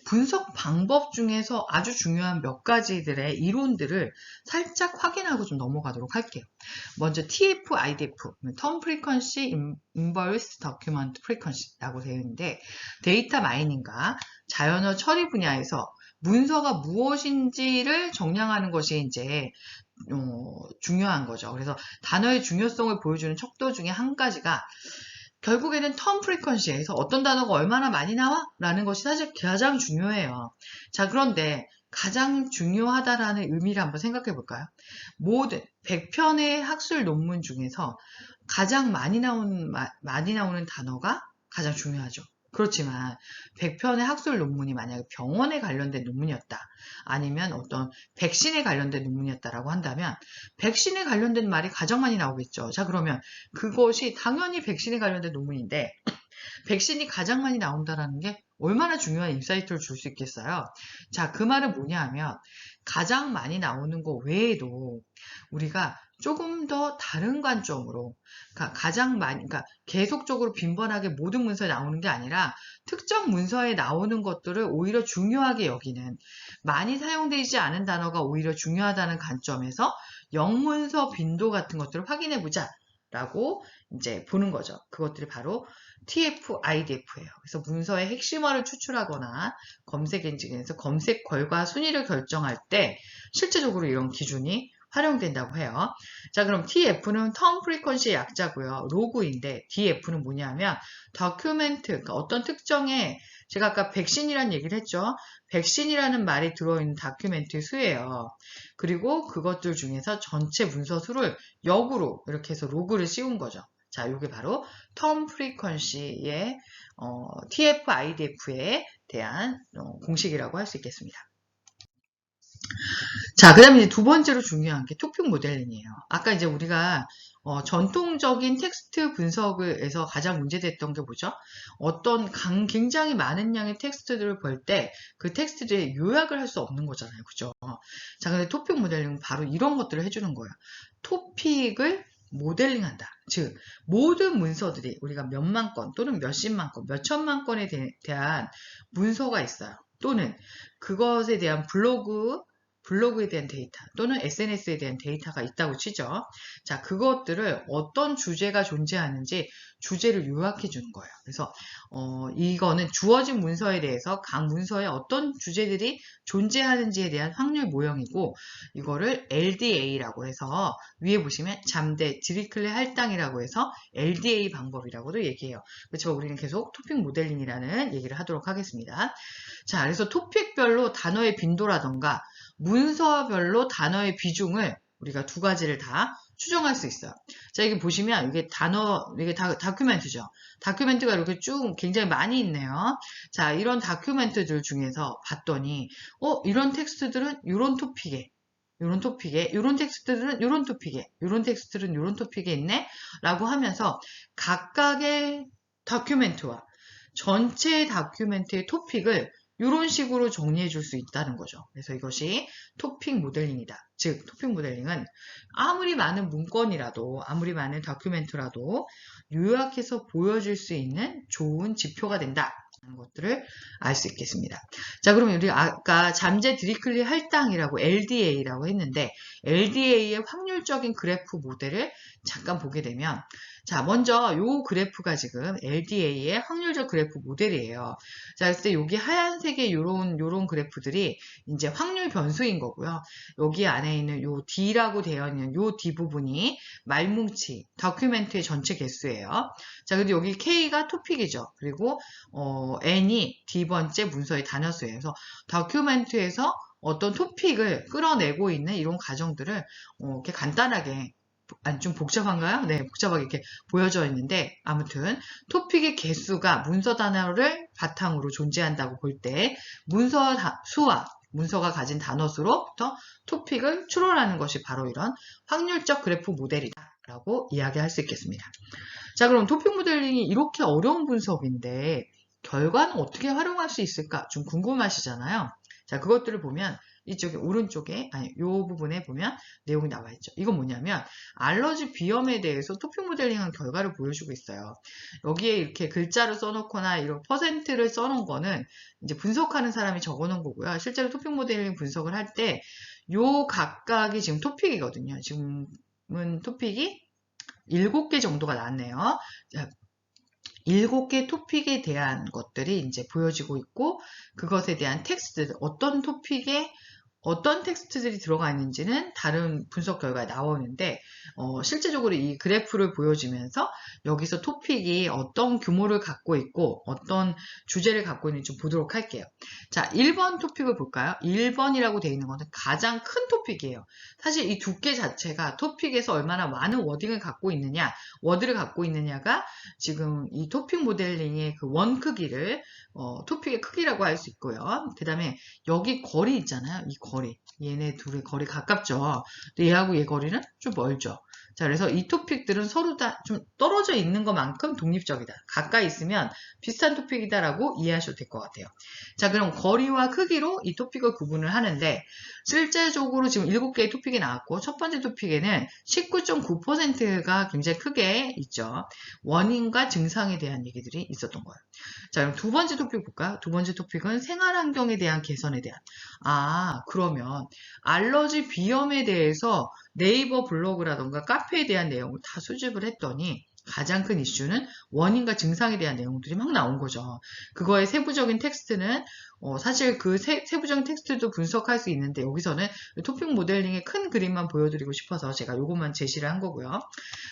분석 방법 중에서 아주 중요한 몇 가지들의 이론들을 살짝 확인하고 좀 넘어가도록 할게요. 먼저 TF, IDF, Term Frequency Inverse Document Frequency라고 되어 있는데 데이터 마이닝과 자연어 처리 분야에서 문서가 무엇인지를 정량하는 것이 이제 중요한 거죠. 그래서 단어의 중요성을 보여주는 척도 중에 한 가지가 결국에는 텀 프리퀀시에서 어떤 단어가 얼마나 많이 나와? 라는 것이 사실 가장 중요해요. 자, 그런데 가장 중요하다라는 의미를 한번 생각해 볼까요? 모든 100편의 학술 논문 중에서 가장 많이 나오는 단어가 가장 중요하죠. 그렇지만 100편의 학술 논문이 만약에 병원에 관련된 논문이었다. 아니면 어떤 백신에 관련된 논문이었다라고 한다면 백신에 관련된 말이 가장 많이 나오겠죠. 자, 그러면 그것이 당연히 백신에 관련된 논문인데 백신이 가장 많이 나온다라는 게 얼마나 중요한 인사이트를 줄 수 있겠어요. 자, 그 말은 뭐냐 하면 가장 많이 나오는 거 외에도 우리가 조금 더 다른 관점으로, 가장 많이, 그러니까 계속적으로 빈번하게 모든 문서에 나오는 게 아니라 특정 문서에 나오는 것들을 오히려 중요하게 여기는, 많이 사용되지 않은 단어가 오히려 중요하다는 관점에서 영문서 빈도 같은 것들을 확인해 보자 라고 이제 보는 거죠. 그것들이 바로 TF, IDF예요. 그래서 문서의 핵심어를 추출하거나 검색 엔진에서 검색 결과 순위를 결정할 때 실제적으로 이런 기준이 활용된다고 해요. 자, 그럼 TF는 Term Frequency의 약자고요. 로그인데 DF는 뭐냐면 Document, 그러니까 어떤 특정의, 제가 아까 백신이라는 얘기를 했죠. 백신이라는 말이 들어있는 다큐멘트의 수예요. 그리고 그것들 중에서 전체 문서 수를 역으로 이렇게 해서 로그를 씌운 거죠. 자, 이게 바로 Term Frequency의 TF, IDF에 대한 공식이라고 할 수 있겠습니다. 자, 그 다음에 이제 두 번째로 중요한 게 토픽 모델링이에요. 아까 이제 우리가 전통적인 텍스트 분석에서 가장 문제됐던 게 뭐죠? 어떤 굉장히 많은 양의 텍스트들을 볼 때 그 텍스트들의 요약을 할 수 없는 거잖아요. 그죠? 자, 근데 토픽 모델링은 바로 이런 것들을 해주는 거예요. 토픽을 모델링한다. 즉, 모든 문서들이 우리가 몇만 건 또는 몇십만 건, 몇천만 건에 대한 문서가 있어요. 또는 그것에 대한 블로그에 대한 데이터 또는 SNS에 대한 데이터가 있다고 치죠. 자, 그것들을 어떤 주제가 존재하는지 주제를 요약해 주는 거예요. 그래서 이거는 주어진 문서에 대해서 각 문서에 어떤 주제들이 존재하는지에 대한 확률 모형이고, 이거를 LDA라고 해서 위에 보시면 잠재 디리클레 할당이라고 해서 LDA 방법이라고도 얘기해요. 그렇지만 우리는 계속 토픽 모델링이라는 얘기를 하도록 하겠습니다. 자, 그래서 토픽별로 단어의 빈도라던가 문서별로 단어의 비중을 우리가 두 가지를 다 추정할 수 있어요. 자, 여기 보시면 이게 이게 다큐멘트죠. 다큐멘트가 이렇게 쭉 굉장히 많이 있네요. 자, 이런 다큐멘트들 중에서 봤더니, 이런 텍스트들은 이런 토픽에, 이런 텍스트들은 이런 토픽에, 이런 텍스트들은 이런 토픽에 있네? 라고 하면서 각각의 다큐멘트와 전체 다큐멘트의 토픽을 이런 식으로 정리해 줄 수 있다는 거죠. 그래서 이것이 토픽 모델링이다. 즉, 토픽 모델링은 아무리 많은 문건이라도, 아무리 많은 다큐멘트라도 요약해서 보여줄 수 있는 좋은 지표가 된다. 하는 것들을 알 수 있겠습니다. 자, 그러면 우리 아까 잠재 디리클리 할당이라고 LDA라고 했는데, LDA의 확률적인 그래프 모델을 잠깐 보게 되면, 자, 먼저 요 그래프가 지금 LDA의 확률적 그래프 모델이에요. 자, 그랬을 때 여기 하얀색의 요런 그래프들이 이제 확률 변수인 거고요. 여기 안에 있는 요 D라고 되어 있는 요 D 부분이 말뭉치, 다큐멘트의 전체 개수예요. 자, 근데 여기 K가 토픽이죠. 그리고 N이 D번째 문서의 단어수예요. 그래서 다큐멘트에서 어떤 토픽을 끌어내고 있는 이런 과정들을 이렇게 간단하게, 아니 좀 복잡한가요? 네, 복잡하게 이렇게 보여져 있는데, 아무튼 토픽의 개수가 문서 단어를 바탕으로 존재한다고 볼 때 문서 수와 문서가 가진 단어 수로부터 토픽을 추론하는 것이 바로 이런 확률적 그래프 모델이다 라고 이야기할 수 있겠습니다. 자, 그럼 토픽 모델링이 이렇게 어려운 분석인데 결과는 어떻게 활용할 수 있을까 좀 궁금하시잖아요. 자, 그것들을 보면 이쪽에 오른쪽에, 아니 요 부분에 보면 내용이 나와 있죠. 이건 뭐냐면 알러지 비염에 대해서 토픽 모델링한 결과를 보여주고 있어요. 여기에 이렇게 글자로 써놓거나 이런 퍼센트를 써놓은 거는 이제 분석하는 사람이 적어놓은 거고요. 실제로 토픽 모델링 분석을 할 때 요 각각이 지금 토픽이거든요. 지금은 토픽이 7개 정도가 나왔네요. 자, 7개 토픽에 대한 것들이 이제 보여지고 있고, 그것에 대한 텍스트, 어떤 토픽에 어떤 텍스트들이 들어가 있는지는 다른 분석 결과에 나오는데, 실제적으로 이 그래프를 보여주면서 여기서 토픽이 어떤 규모를 갖고 있고 어떤 주제를 갖고 있는지 좀 보도록 할게요. 자, 1번 토픽을 볼까요? 1번이라고 되어 있는 것은 가장 큰 토픽이에요. 사실 이 두께 자체가 토픽에서 얼마나 많은 워딩을 갖고 있느냐, 워드를 갖고 있느냐가 지금 이 토픽 모델링의 그 원 크기를 토픽의 크기라고 할 수 있고요. 그 다음에 여기 거리 있잖아요. 이 거리. 얘네 둘의 거리 가깝죠. 근데 얘하고 얘 거리는 좀 멀죠. 자, 그래서 이 토픽들은 서로 다 좀 떨어져 있는 것만큼 독립적이다. 가까이 있으면 비슷한 토픽이다라고 이해하셔도 될 것 같아요. 자, 그럼 거리와 크기로 이 토픽을 구분을 하는데 실제적으로 지금 7개의 토픽이 나왔고 첫 번째 토픽에는 19.9%가 굉장히 크게 있죠. 원인과 증상에 대한 얘기들이 있었던 거예요. 자, 그럼 두 번째 토픽 볼까요? 두 번째 토픽은 생활환경에 대한 개선에 대한. 그러면 알러지 비염에 대해서 네이버 블로그라던가 카페에 대한 내용을 다 수집을 했더니 가장 큰 이슈는 원인과 증상에 대한 내용들이 막 나온 거죠. 그거의 세부적인 텍스트는 사실 그 세부적인 텍스트도 분석할 수 있는데 여기서는 토픽 모델링의 큰 그림만 보여드리고 싶어서 제가 이것만 제시를 한 거고요.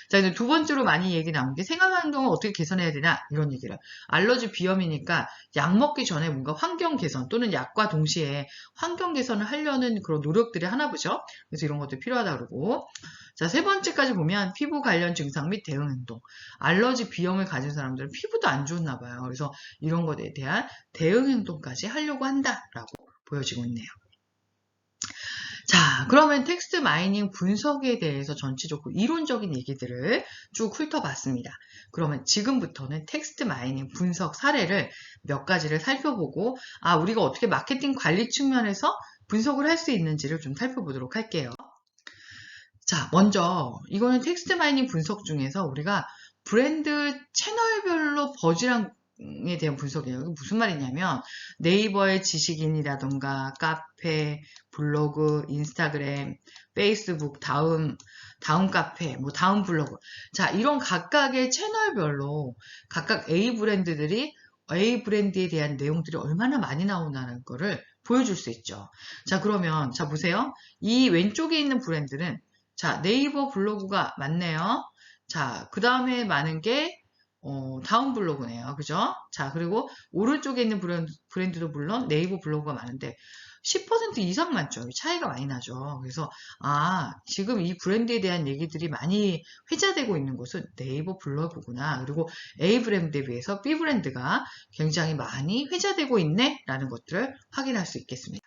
자, 이제 두 번째로 많이 얘기 나온 게 생활환경을 어떻게 개선해야 되나 이런 얘기를. 알러지 비염이니까 약 먹기 전에 뭔가 환경 개선 또는 약과 동시에 환경 개선을 하려는 그런 노력들이 하나 보죠. 그래서 이런 것도 필요하다 그러고. 자, 세 번째까지 보면 피부 관련 증상 및 대응 행동. 알러지 비염을 가진 사람들은 피부도 안 좋나 봐요. 그래서 이런 것에 대한 대응 행동까지 하려고 한다라고 보여지고 있네요. 자, 그러면 텍스트 마이닝 분석에 대해서 전체적으로 이론적인 얘기들을 쭉 훑어봤습니다. 그러면 지금부터는 텍스트 마이닝 분석 사례를 몇 가지를 살펴보고 우리가 어떻게 마케팅 관리 측면에서 분석을 할 수 있는지를 좀 살펴보도록 할게요. 자, 먼저 이거는 텍스트 마이닝 분석 중에서 우리가 브랜드 채널별로 버즈량에 대한 분석이에요. 이게 무슨 말이냐면 네이버의 지식인이라던가 카페, 블로그, 인스타그램, 페이스북, 다음 카페, 다음 블로그. 자, 이런 각각의 채널별로 각각 A 브랜드들이 A 브랜드에 대한 내용들이 얼마나 많이 나오나는 거를 보여줄 수 있죠. 자, 그러면 자 보세요. 이 왼쪽에 있는 브랜드는 자, 네이버 블로그가 많네요. 자, 그 다음에 많은 게 다음 블로그네요. 그죠? 자, 그리고 오른쪽에 있는 브랜드도 물론 네이버 블로그가 많은데 10% 이상 많죠. 차이가 많이 나죠. 그래서 지금 이 브랜드에 대한 얘기들이 많이 회자되고 있는 곳은 네이버 블로그구나. 그리고 A 브랜드에 비해서 B 브랜드가 굉장히 많이 회자되고 있네 라는 것들을 확인할 수 있겠습니다.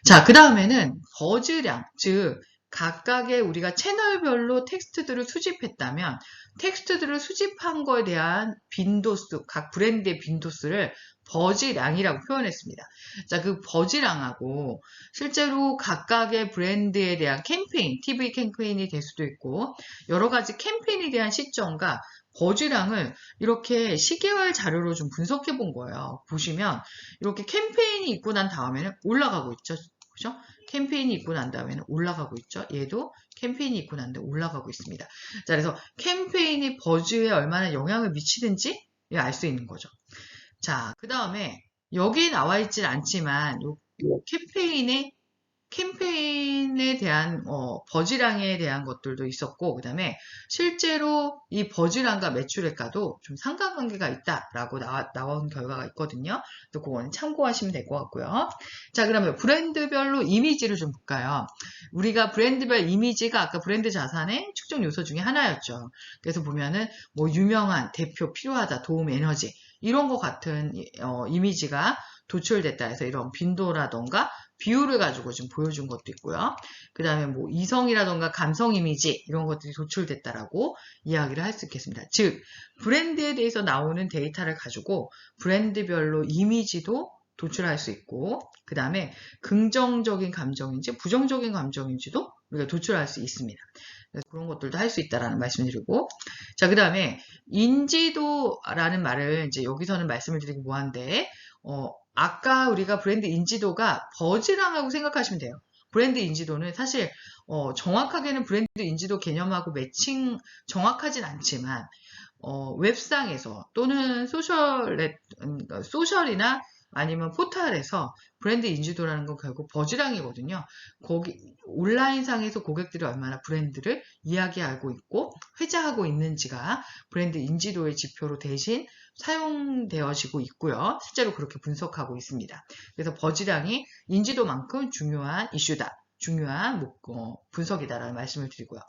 자, 그 다음에는 버즈량, 즉 각각의 우리가 채널별로 텍스트들을 수집했다면 텍스트들을 수집한 거에 대한 빈도수, 각 브랜드의 빈도수를 버즈량이라고 표현했습니다. 자, 그 버즈량하고 실제로 각각의 브랜드에 대한 캠페인, TV 캠페인이 될 수도 있고 여러 가지 캠페인에 대한 시점과 버즈량을 이렇게 시계열 자료로 좀 분석해 본 거예요. 보시면 이렇게 캠페인이 있고 난 다음에는 올라가고 있죠. 그죠? 캠페인이 있고 난 다음에는 올라가고 있죠. 얘도 캠페인이 있고 난 다음에 올라가고 있습니다. 자, 그래서 캠페인이 버즈에 얼마나 영향을 미치는지 알 수 있는 거죠. 자, 그 다음에 여기 나와 있진 않지만 요 캠페인에 대한 버즈량에 대한 것들도 있었고 그 다음에 실제로 이 버즈량과 매출액과도 좀 상관관계가 있다라고 나온 결과가 있거든요. 또 그거는 참고하시면 될 것 같고요. 자, 그러면 브랜드별로 이미지를 좀 볼까요? 우리가 브랜드별 이미지가 아까 브랜드 자산의 측정 요소 중에 하나였죠. 그래서 보면은 유명한, 대표, 필요하다, 도움, 에너지 이런 것 같은 이미지가 도출됐다 해서 이런 빈도라던가 비율을 가지고 좀 보여준 것도 있고요. 그 다음에 이성이라던가 감성 이미지 이런 것들이 도출됐다라고 이야기를 할 수 있겠습니다. 즉 브랜드에 대해서 나오는 데이터를 가지고 브랜드별로 이미지도 도출할 수 있고 그 다음에 긍정적인 감정인지 부정적인 감정인지도 우리가 도출할 수 있습니다. 그런 것들도 할 수 있다라는 말씀드리고 자, 그 다음에 인지도라는 말을 이제 여기서는 말씀을 드리기 뭐한데 아까 우리가 브랜드 인지도가 버즈량하고 생각하시면 돼요. 브랜드 인지도는 사실 정확하게는 브랜드 인지도 개념하고 매칭 정확하진 않지만 웹상에서 또는 소셜이나 아니면 포털에서 브랜드 인지도라는 건 결국 버즈량이거든요. 거기 온라인상에서 고객들이 얼마나 브랜드를 이야기하고 있고 회자하고 있는지가 브랜드 인지도의 지표로 대신 사용되어지고 있고요. 실제로 그렇게 분석하고 있습니다. 그래서 버즈량이 인지도만큼 중요한 이슈다. 중요한 분석이다라는 말씀을 드리고요.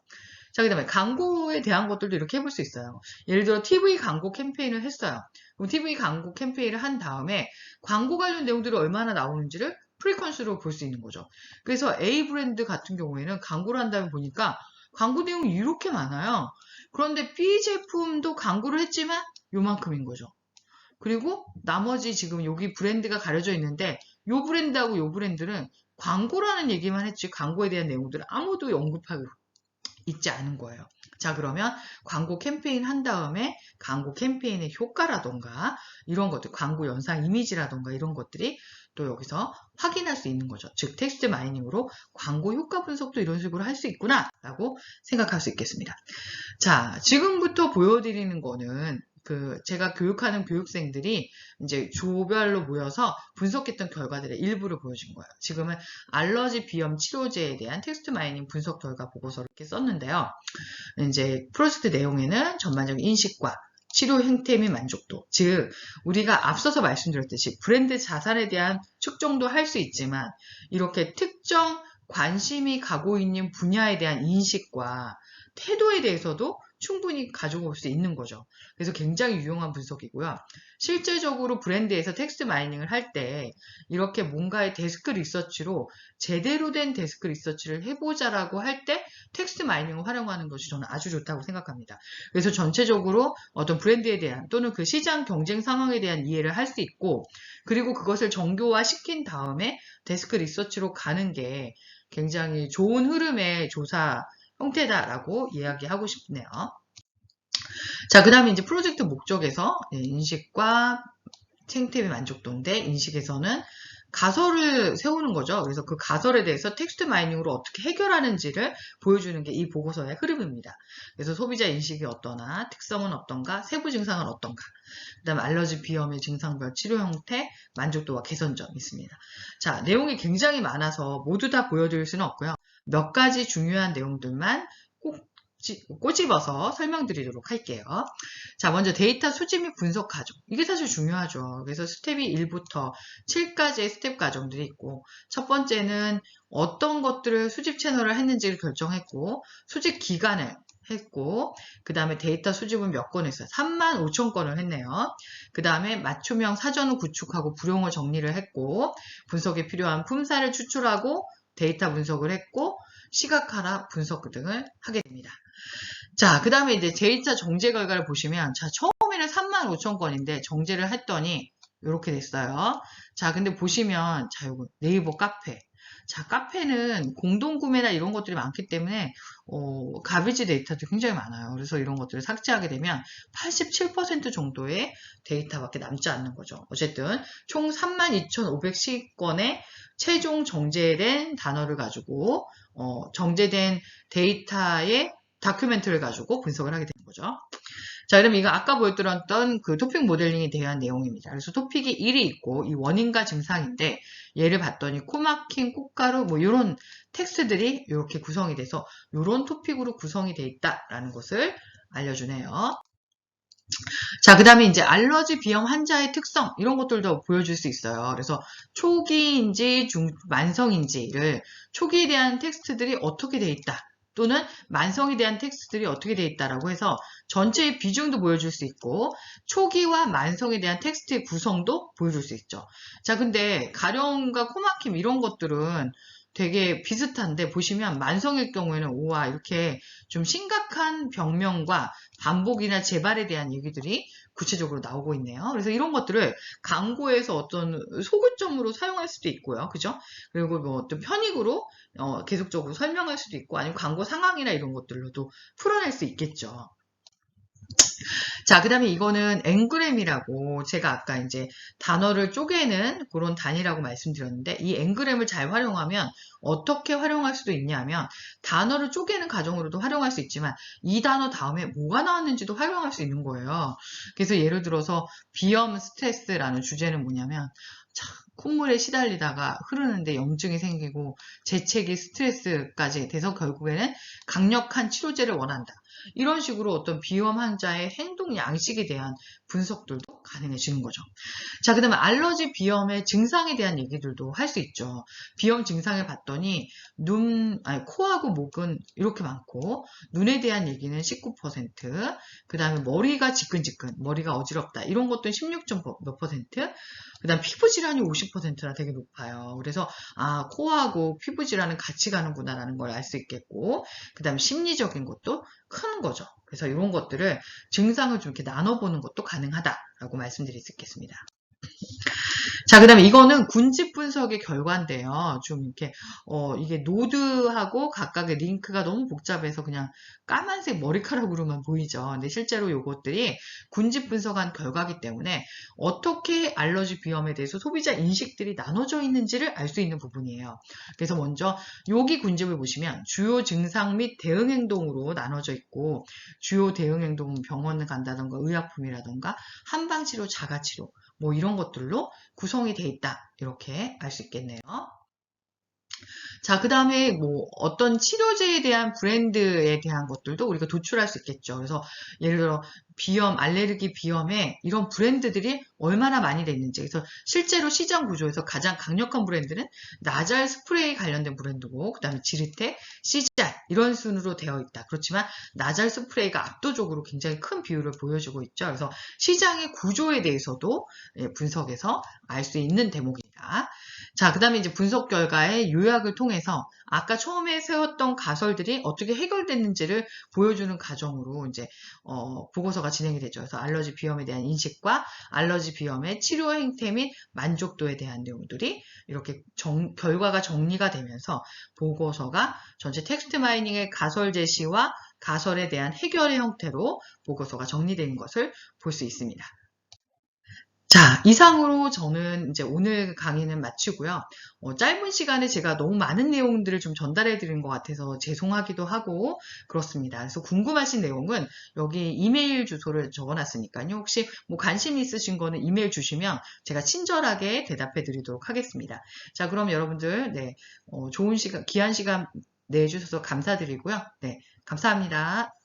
자, 그 다음에 광고에 대한 것들도 이렇게 해볼 수 있어요. 예를 들어 TV 광고 캠페인을 했어요. 그럼 TV 광고 캠페인을 한 다음에 광고 관련 내용들이 얼마나 나오는지를 프리퀀스로 볼 수 있는 거죠. 그래서 A 브랜드 같은 경우에는 광고를 한다면 보니까 광고 내용이 이렇게 많아요. 그런데 B 제품도 광고를 했지만 요만큼인 거죠. 그리고 나머지 지금 여기 브랜드가 가려져 있는데 요 브랜드하고 요 브랜드는 광고라는 얘기만 했지 광고에 대한 내용들을 아무도 언급하고 있지 않은 거예요. 자, 그러면 광고 캠페인 한 다음에 광고 캠페인의 효과라던가 이런 것들, 광고 연상 이미지라던가 이런 것들이 또 여기서 확인할 수 있는 거죠. 즉, 텍스트 마이닝으로 광고 효과 분석도 이런 식으로 할 수 있구나 라고 생각할 수 있겠습니다. 자, 지금부터 보여드리는 거는 제가 교육하는 교육생들이 이제 조별로 모여서 분석했던 결과들의 일부를 보여준 거예요. 지금은 알러지 비염 치료제에 대한 텍스트 마이닝 분석 결과 보고서를 이렇게 썼는데요. 이제 프로젝트 내용에는 전반적인 인식과 치료 형태 및 만족도, 즉 우리가 앞서서 말씀드렸듯이 브랜드 자산에 대한 측정도 할 수 있지만 이렇게 특정 관심이 가고 있는 분야에 대한 인식과 태도에 대해서도 충분히 가지고 올 수 있는 거죠. 그래서 굉장히 유용한 분석이고요. 실제적으로 브랜드에서 텍스트 마이닝을 할 때 이렇게 뭔가의 데스크 리서치로 제대로 된 데스크 리서치를 해보자라고 할 때 텍스트 마이닝을 활용하는 것이 저는 아주 좋다고 생각합니다. 그래서 전체적으로 어떤 브랜드에 대한 또는 그 시장 경쟁 상황에 대한 이해를 할 수 있고, 그리고 그것을 정교화 시킨 다음에 데스크 리서치로 가는 게 굉장히 좋은 흐름의 조사 형태다라고 이야기하고 싶네요. 자, 그 다음에 이제 프로젝트 목적에서 인식과 생태 및 만족도인데, 인식에서는 가설을 세우는 거죠. 그래서 그 가설에 대해서 텍스트 마이닝으로 어떻게 해결하는지를 보여주는 게 이 보고서의 흐름입니다. 그래서 소비자 인식이 어떠나, 특성은 어떤가, 세부 증상은 어떤가, 그 다음 알러지 비염의 증상별 치료 형태, 만족도와 개선점이 있습니다. 자, 내용이 굉장히 많아서 모두 다 보여드릴 수는 없고요. 몇 가지 중요한 내용들만 꼭 꼬집어서 설명드리도록 할게요. 자, 먼저 데이터 수집 및 분석 과정. 이게 사실 중요하죠. 그래서 스텝이 1부터 7까지의 스텝 과정들이 있고, 첫 번째는 어떤 것들을 수집 채널을 했는지를 결정했고, 수집 기간을 했고, 그 다음에 데이터 수집은 몇 건 했어요? 35,000건을 했네요. 그 다음에 맞춤형 사전을 구축하고 불용어 정리를 했고, 분석에 필요한 품사를 추출하고 데이터 분석을 했고, 시각화나 분석 등을 하게 됩니다. 자, 그 다음에 이제 데이터 정제 결과를 보시면, 자, 처음에는 35,000건인데 정제를 했더니 이렇게 됐어요. 자, 근데 보시면, 자, 요거 네이버 카페. 자, 카페는 공동구매나 이런 것들이 많기 때문에 가비지 데이터도 굉장히 많아요. 그래서 이런 것들을 삭제하게 되면 87% 정도의 데이터밖에 남지 않는 거죠. 어쨌든 총 32,510건의 최종 정제된 단어를 가지고 정제된 데이터의 다큐멘트를 가지고 분석을 하게 되는 거죠. 자, 그럼 이거 아까 보여드렸던 그 토픽 모델링에 대한 내용입니다. 그래서 토픽이 1이 있고 이 원인과 증상인데, 얘를 봤더니 코마킹, 꽃가루 뭐 이런 텍스트들이 이렇게 구성이 돼서 이런 토픽으로 구성이 돼 있다라는 것을 알려주네요. 자, 그 다음에 이제 알러지 비염 환자의 특성 이런 것들도 보여줄 수 있어요. 그래서 초기인지 만성인지를, 초기에 대한 텍스트들이 어떻게 돼 있다, 또는 만성에 대한 텍스트들이 어떻게 돼 있다라고 해서 전체의 비중도 보여줄 수 있고, 초기와 만성에 대한 텍스트의 구성도 보여줄 수 있죠. 자, 근데 가려움과 코막힘 이런 것들은 되게 비슷한데, 보시면 만성일 경우에는 우와, 이렇게 좀 심각한 병명과 반복이나 재발에 대한 얘기들이 구체적으로 나오고 있네요. 그래서 이런 것들을 광고에서 어떤 소구점으로 사용할 수도 있고요. 그죠? 그리고 뭐 어떤 편익으로 계속적으로 설명할 수도 있고, 아니면 광고 상황이나 이런 것들로도 풀어낼 수 있겠죠. 자, 그 다음에 이거는 앵그램이라고, 제가 아까 이제 단어를 쪼개는 그런 단위라고 말씀드렸는데, 이 앵그램을 잘 활용하면 어떻게 활용할 수도 있냐면, 단어를 쪼개는 과정으로도 활용할 수 있지만 이 단어 다음에 뭐가 나왔는지도 활용할 수 있는 거예요. 그래서 예를 들어서 비염 스트레스라는 주제는 뭐냐면, 콧물에 시달리다가 흐르는데 염증이 생기고 재채기 스트레스까지 돼서 결국에는 강력한 치료제를 원한다. 이런 식으로 어떤 비염 환자의 행동 양식에 대한 분석들도 가능해지는 거죠. 자, 그 다음에 알러지 비염의 증상에 대한 얘기들도 할 수 있죠. 비염 증상을 봤더니 코하고 목은 이렇게 많고, 눈에 대한 얘기는 19%, 그 다음에 머리가 지끈지끈, 머리가 어지럽다, 이런 것도 16점 몇 퍼센트, 그 다음 피부 질환이 50%나 되게 높아요. 그래서, 코하고 피부 질환은 같이 가는구나라는 걸 알 수 있겠고, 그 다음에 심리적인 것도 큰 거죠. 그래서 이런 것들을 증상을 좀 이렇게 나눠보는 것도 가능하다라고 말씀드릴 수 있겠습니다. 자, 그 다음에 이거는 군집 분석의 결과인데요. 좀 이렇게, 이게 노드하고 각각의 링크가 너무 복잡해서 그냥 까만색 머리카락으로만 보이죠. 근데 실제로 요것들이 군집 분석한 결과이기 때문에 어떻게 알러지 비염에 대해서 소비자 인식들이 나눠져 있는지를 알 수 있는 부분이에요. 그래서 먼저 여기 군집을 보시면 주요 증상 및 대응 행동으로 나눠져 있고, 주요 대응 행동은 병원을 간다던가 의약품이라던가 한방치료, 자가치료, 뭐 이런 것들로 구성이 돼 있다. 이렇게 알 수 있겠네요. 자, 그 다음에 뭐 어떤 치료제에 대한 브랜드에 대한 것들도 우리가 도출할 수 있겠죠. 그래서 예를 들어 비염, 알레르기 비염에 이런 브랜드들이 얼마나 많이 됐는지. 그래서 실제로 시장 구조에서 가장 강력한 브랜드는 나잘 스프레이 관련된 브랜드고, 그 다음에 지르텍, 시잘 이런 순으로 되어 있다. 그렇지만 나잘 스프레이가 압도적으로 굉장히 큰 비율을 보여주고 있죠. 그래서 시장의 구조에 대해서도 분석해서 알 수 있는 대목입니다. 자, 그 다음에 이제 분석 결과의 요약을 통해서 아까 처음에 세웠던 가설들이 어떻게 해결됐는지를 보여주는 과정으로 이제 보고서가 진행이 되죠. 그래서 알러지 비염에 대한 인식과 알러지 비염의 치료 행태 및 만족도에 대한 내용들이 이렇게 결과가 정리가 되면서 보고서가 전체 텍스트 마이닝의 가설 제시와 가설에 대한 해결의 형태로 보고서가 정리된 것을 볼 수 있습니다. 자, 이상으로 저는 이제 오늘 강의는 마치고요. 짧은 시간에 제가 너무 많은 내용들을 좀 전달해 드린 것 같아서 죄송하기도 하고 그렇습니다. 그래서 궁금하신 내용은 여기 이메일 주소를 적어놨으니까요. 혹시 뭐 관심 있으신 거는 이메일 주시면 제가 친절하게 대답해 드리도록 하겠습니다. 자, 그럼 여러분들, 네, 좋은 시간, 귀한 시간 내주셔서 감사드리고요. 네, 감사합니다.